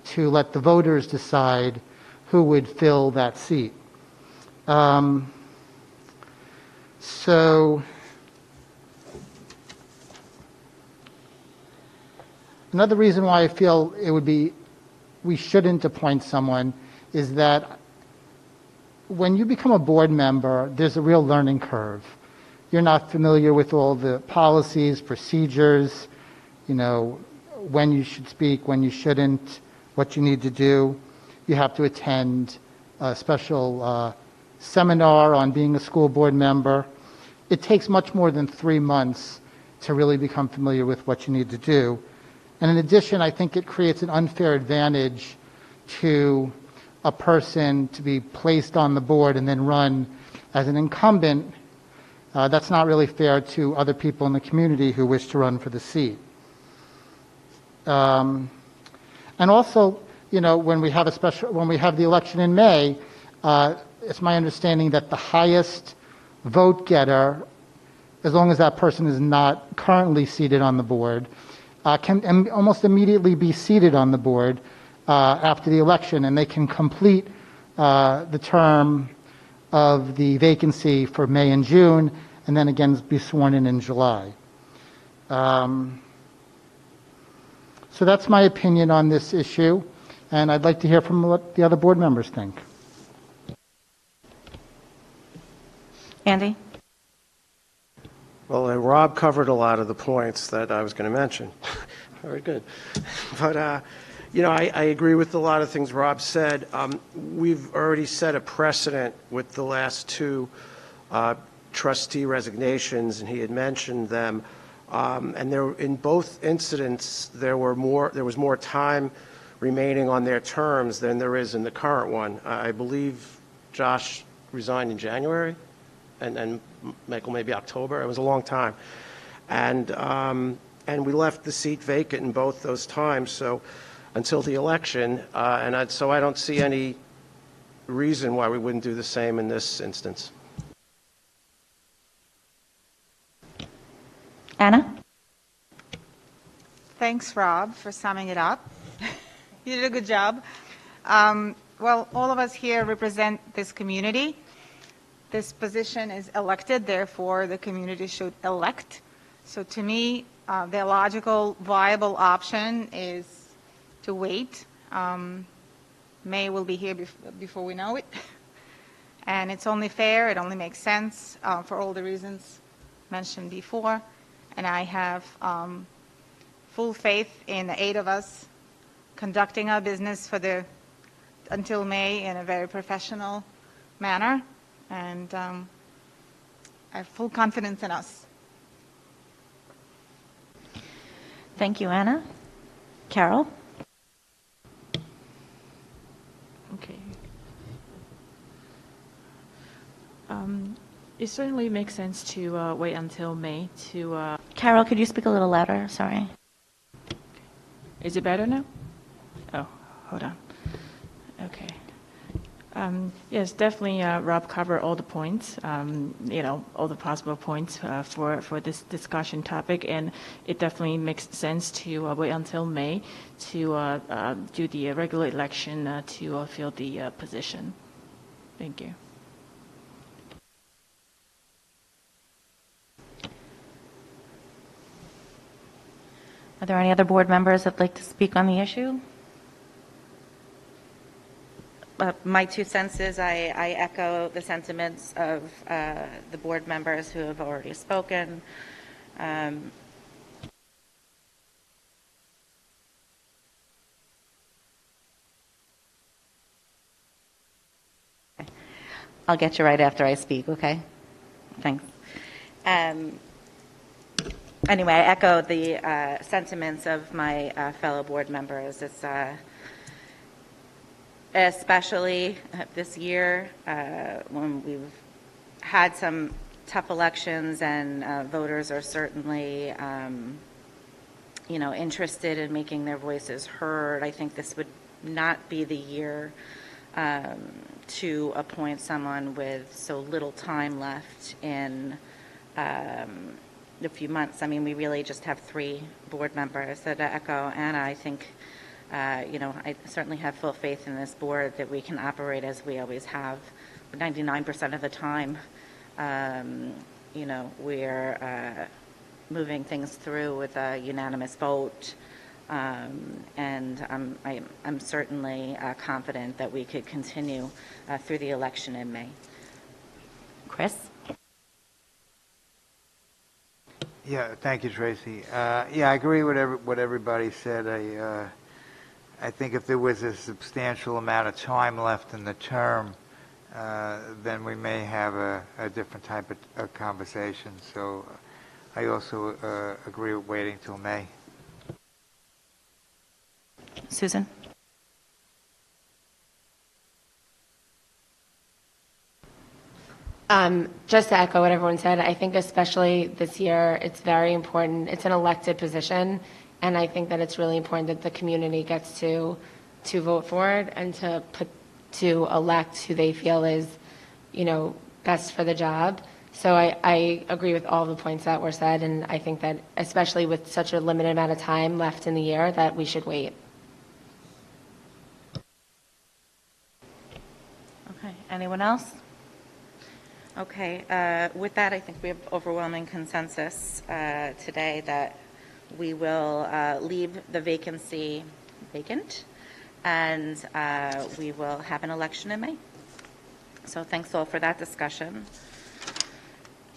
to let the voters decide who would fill that seat. So another reason why I feel we shouldn't appoint someone is that when you become a board member, there's a real learning curve. You're not familiar with all the policies, procedures, when you should speak, when you shouldn't, what you need to do. You have to attend special seminar on being a school board member. It takes much more than 3 months to really become familiar with what you need to do. And in addition, I think it creates an unfair advantage to a person to be placed on the board and then run as an incumbent. That's not really fair to other people in the community who wish to run for the seat. And also, you know, when we have the election in May, it's my understanding that the highest vote getter, as long as that person is not currently seated on the board, can almost immediately be seated on the board after the election, and they can complete the term of the vacancy for May and June, and then again be sworn in July. So that's my opinion on this issue, and I'd like to hear from what the other board members think. Andy? Well, Rob covered a lot of the points that I was going to mention. Very good. But, you know, I agree with a lot of things Rob said. We've already set a precedent with the last two trustee resignations, and he had mentioned them. And there, in both incidents, there was more time remaining on their terms than there is in the current one. I believe Josh resigned in January, and Michael maybe October. It was a long time, and we left the seat vacant in both those times. So until the election, so I don't see any reason why we wouldn't do the same in this instance. Anna? Thanks, Rob, for summing it up. You did a good job. Well, all of us here represent this community. This position is elected, therefore the community should elect. So to me, the logical, viable option is to wait. May will be here before we know it. And it's only fair, it only makes sense for all the reasons mentioned before. And I have full faith in the 8 of us conducting our business until May in a very professional manner. And I have full confidence in us. Thank you, Anna. Carol? Okay. It certainly makes sense to wait until May to... Carol, could you speak a little louder? Sorry. Is it better now? Oh, hold on. Okay. Yes, definitely Rob covered all the points, you know, all the possible points for this discussion topic, and it definitely makes sense to wait until May to do the regular election to fill the position. Thank you. Are there any other board members that'd like to speak on the issue? My 2 cents is I echo the sentiments of the board members who have already spoken. I'll get you right after I speak, okay? Thanks. Anyway, I echo the sentiments of my fellow board members. It's especially this year when we've had some tough elections and voters are certainly, you know, interested in making their voices heard. I think this would not be the year to appoint someone with so little time left in a few months. I mean, we really just have 3 board members that echo Anna. I think, you know, I certainly have full faith in this board that we can operate as we always have. 99% of the time, you know, we're moving things through with a unanimous vote. And I'm certainly confident that we could continue through the election in May. Chris? Yeah, thank you, Tracy. Yeah, I agree with what everybody said. I think if there was a substantial amount of time left in the term, then we may have a different type of conversation. So I also agree with waiting till May. Susan? Just to echo what everyone said, I think especially this year, it's very important. It's an elected position, and I think that it's really important that the community gets to vote for it and to elect who they feel is, best for the job. So I agree with all the points that were said, and I think that especially with such a limited amount of time left in the year, that we should wait. Okay, anyone else? Okay, with that, I think we have overwhelming consensus today that we will leave the vacancy vacant, and we will have an election in May. So thanks all for that discussion.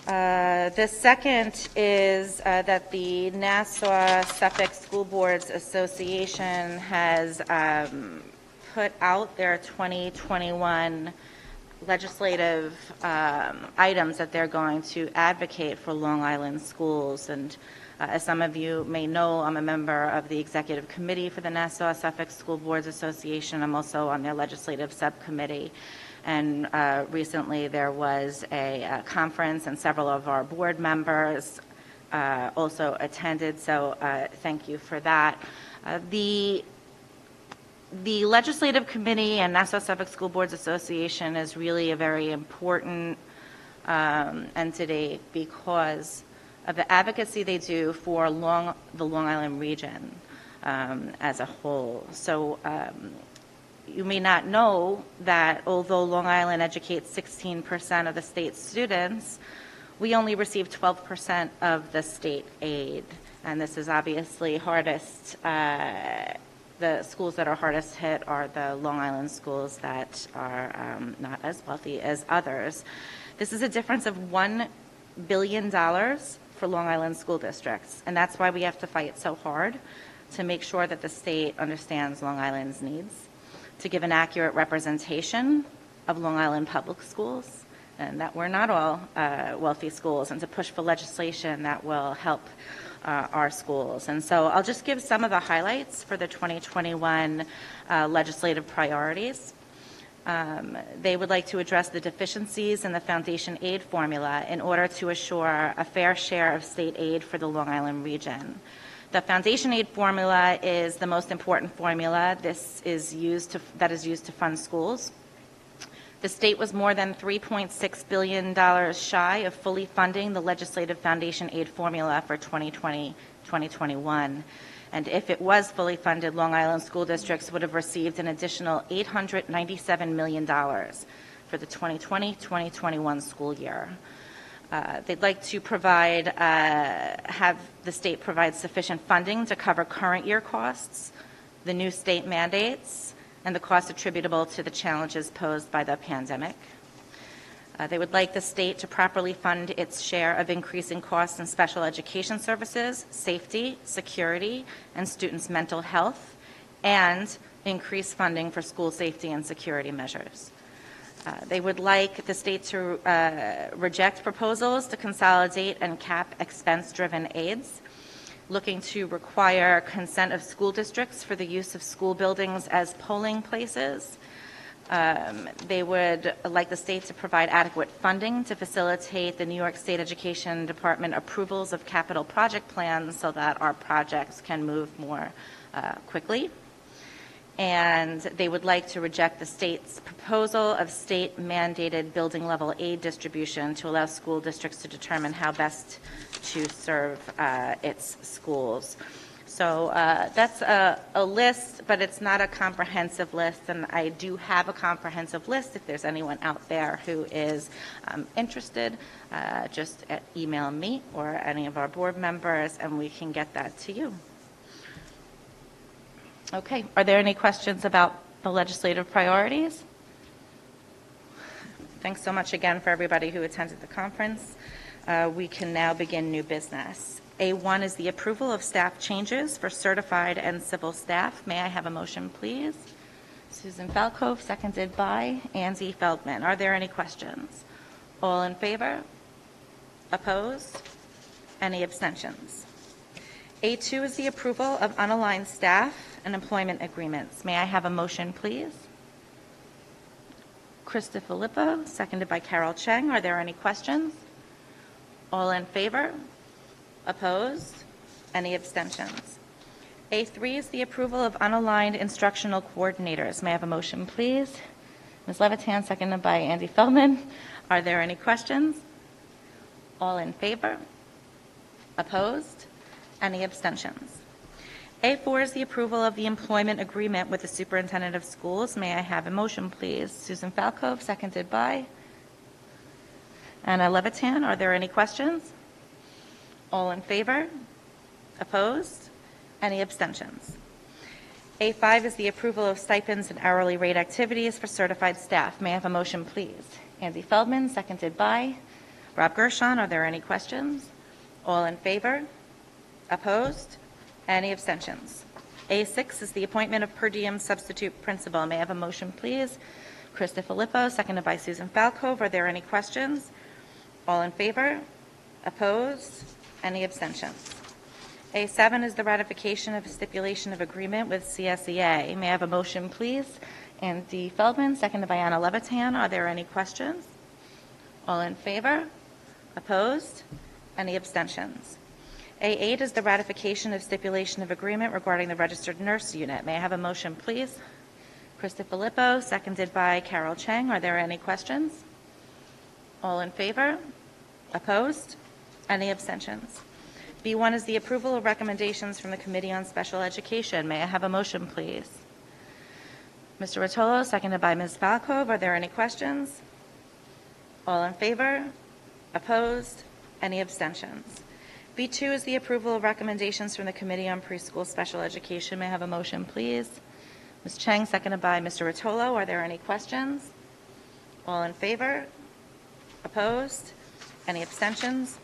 The second is that the Nassau-Suffolk School Boards Association has put out their 2021 legislative items that they're going to advocate for Long Island schools. And as some of you may know, I'm a member of the executive committee for the Nassau-Suffolk School Boards Association. I'm also on their legislative subcommittee. And recently there was a conference, and several of our board members also attended, so thank you for that. The Legislative Committee and Nassau-Suffolk School Boards Association is really a very important entity because of the advocacy they do for the Long Island region as a whole. So you may not know that although Long Island educates 16% of the state's students, we only receive 12% of the state aid. And this is obviously hardest, the schools that are hardest hit are the Long Island schools that are not as wealthy as others. This is a difference of $1 billion for Long Island school districts, and that's why we have to fight so hard to make sure that the state understands Long Island's needs, to give an accurate representation of Long Island public schools, and that we're not all wealthy schools, and to push for legislation that will help our schools. And so I'll just give some of the highlights for the 2021 legislative priorities. They would like to address the deficiencies in the foundation aid formula in order to assure a fair share of state aid for the Long Island region. The foundation aid formula is the most important formula. This is used to fund schools. The state was more than $3.6 billion shy of fully funding the legislative foundation aid formula for 2020-2021. And if it was fully funded, Long Island school districts would have received an additional $897 million for the 2020-2021 school year. They'd like to have the state provide sufficient funding to cover current year costs, the new state mandates, and the costs attributable to the challenges posed by the pandemic. They would like the state to properly fund its share of increasing costs in special education services, safety, security, and students' mental health, and increase funding for school safety and security measures. They would like the state to reject proposals to consolidate and cap expense-driven aids, looking to require consent of school districts for the use of school buildings as polling places. They would like the state to provide adequate funding to facilitate the New York State Education Department approvals of capital project plans so that our projects can move more quickly. And they would like to reject the state's proposal of state-mandated building-level aid distribution to allow school districts to determine how best to serve its schools. So that's a list, but it's not a comprehensive list, and I do have a comprehensive list. If there's anyone out there who is interested, just email me or any of our board members, and we can get that to you. Okay, are there any questions about the legislative priorities? Thanks so much again for everybody who attended the conference. We can now begin new business. A1 is the approval of staff changes for certified and civil staff. May I have a motion, please? Susan Falco, seconded by Andy Feldman. Are there any questions? All in favor? Opposed? Any abstentions? A2 is the approval of unaligned staff and employment agreements. May I have a motion, please? Krista Filippo, seconded by Carol Cheng. Are there any questions? All in favor? Opposed? Any abstentions? A3 is the approval of unaligned instructional coordinators. May I have a motion, please? Ms. Levitan, seconded by Andy Feldman. Are there any questions? All in favor? Opposed? Any abstentions? A4 is the approval of the employment agreement with the superintendent of schools. May I have a motion, please? Susan Falco, seconded by Anna Levitan. Are there any questions? All in favor? Opposed? Any abstentions? A5 is the approval of stipends and hourly rate activities for certified staff. May I have a motion, please? Andy Feldman, seconded by Rob Gershon. Are there any questions? All in favor? Opposed? Any abstentions? A6 is the appointment of per diem substitute principal. May I have a motion, please? Krista Filippo, seconded by Susan Falco. Are there any questions? All in favor? Opposed? Any abstentions? A7 is the ratification of a stipulation of agreement with CSEA. May I have a motion, please? Andy Feldman, seconded by Anna Levitan. Are there any questions? All in favor? Opposed? Any abstentions? A8 is the ratification of stipulation of agreement regarding the registered nurse unit. May I have a motion, please? Krista Filippo, seconded by Carol Cheng. Are there any questions? All in favor? Opposed? Any abstentions? B1 is the approval of recommendations from the Committee on Special Education. May I have a motion, please? Mr. Rotolo, seconded by Ms. Falco. Are there any questions? All in favor? Opposed? Any abstentions? B2 is the approval of recommendations from the Committee on Preschool Special Education. May I have a motion, please? Ms. Cheng, seconded by Mr. Rotolo. Are there any questions? All in favor? Opposed? Any abstentions?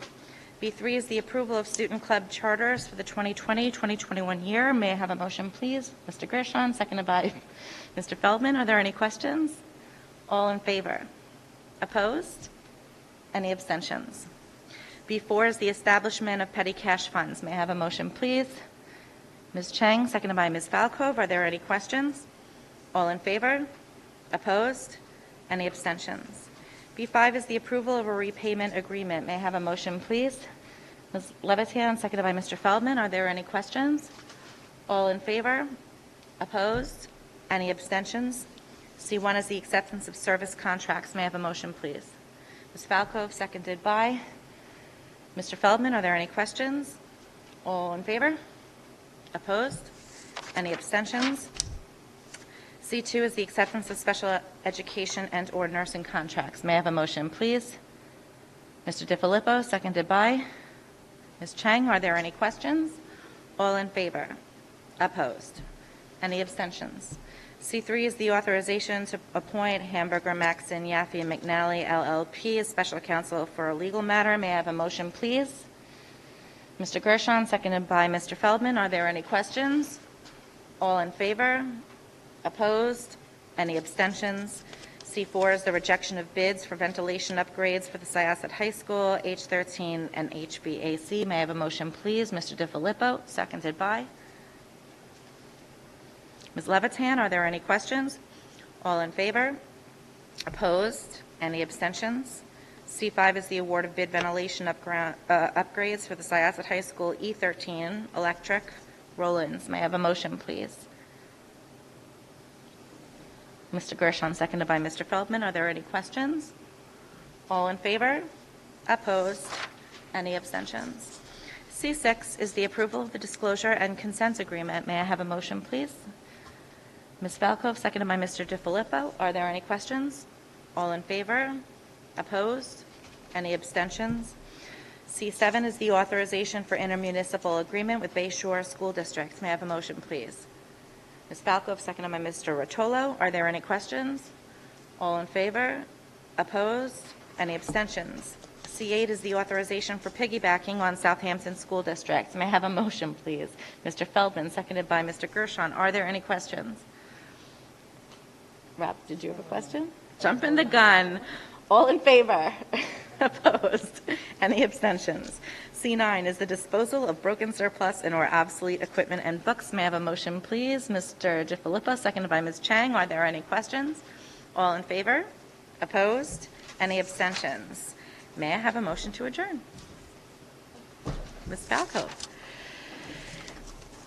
B3 is the approval of student club charters for the 2020-2021 year. May I have a motion, please? Mr. Gershon, seconded by Mr. Feldman. Are there any questions? All in favor? Opposed? Any abstentions? B4 is the establishment of petty cash funds. May I have a motion, please? Ms. Cheng, seconded by Ms. Falco. Are there any questions? All in favor? Opposed? Any abstentions? B5 is the approval of a repayment agreement. May I have a motion, please? Ms. Levitan, seconded by Mr. Feldman. Are there any questions? All in favor? Opposed? Any abstentions? C1 is the acceptance of service contracts. May I have a motion, please? Ms. Falco, seconded by Mr. Feldman. Are there any questions? All in favor? Opposed? Any abstentions? C2 is the acceptance of special education and or nursing contracts. May I have a motion, please? Mr. DiFilippo, seconded by Ms. Cheng. Are there any questions? All in favor? Opposed? Any abstentions? C3 is the authorization to appoint Hamburger, Maxon, Yaffe, and McNally, LLP as special counsel for a legal matter. May I have a motion, please? Mr. Gershon, seconded by Mr. Feldman. Are there any questions? All in favor? Opposed? Any abstentions? C4 is the rejection of bids for ventilation upgrades for the Syosset High School, H13 and HVAC. May I have a motion, please? Mr. DiFilippo, seconded by Ms. Levitan. Are there any questions? All in favor? Opposed? Any abstentions? C5 is the award of bid ventilation upgrades for the Syosset High School, E13 electric roll-ins. May I have a motion, please? Mr. Gershon, seconded by Mr. Feldman. Are there any questions? All in favor? Opposed? Any abstentions? C6 is the approval of the disclosure and consent agreement. May I have a motion, please? Ms. Falco, seconded by Mr. DiFilippo. Are there any questions? All in favor? Opposed? Any abstentions? C7 is the authorization for intermunicipal agreement with Bay Shore School District. May I have a motion, please? Ms. Falco, seconded by Mr. Rotolo. Are there any questions? All in favor? Opposed? Any abstentions? C8 is the authorization for piggybacking on Southampton School District. May I have a motion, please? Mr. Feldman, seconded by Mr. Gershon. Are there any questions? Rob, did you have a question? Jumping the gun. All in favor? Opposed? Any abstentions? C9 is the disposal of broken surplus and or obsolete equipment and books. May I have a motion, please? Mr. DeFilippo, seconded by Ms. Chang. Are there any questions? All in favor? Opposed? Any abstentions? May I have a motion to adjourn? Ms. Falco.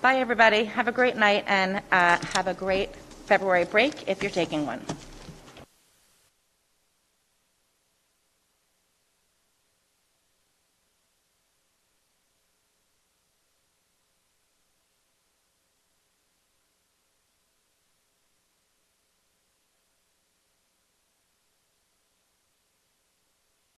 Bye, everybody. Have a great night and have a great February break if you're taking one.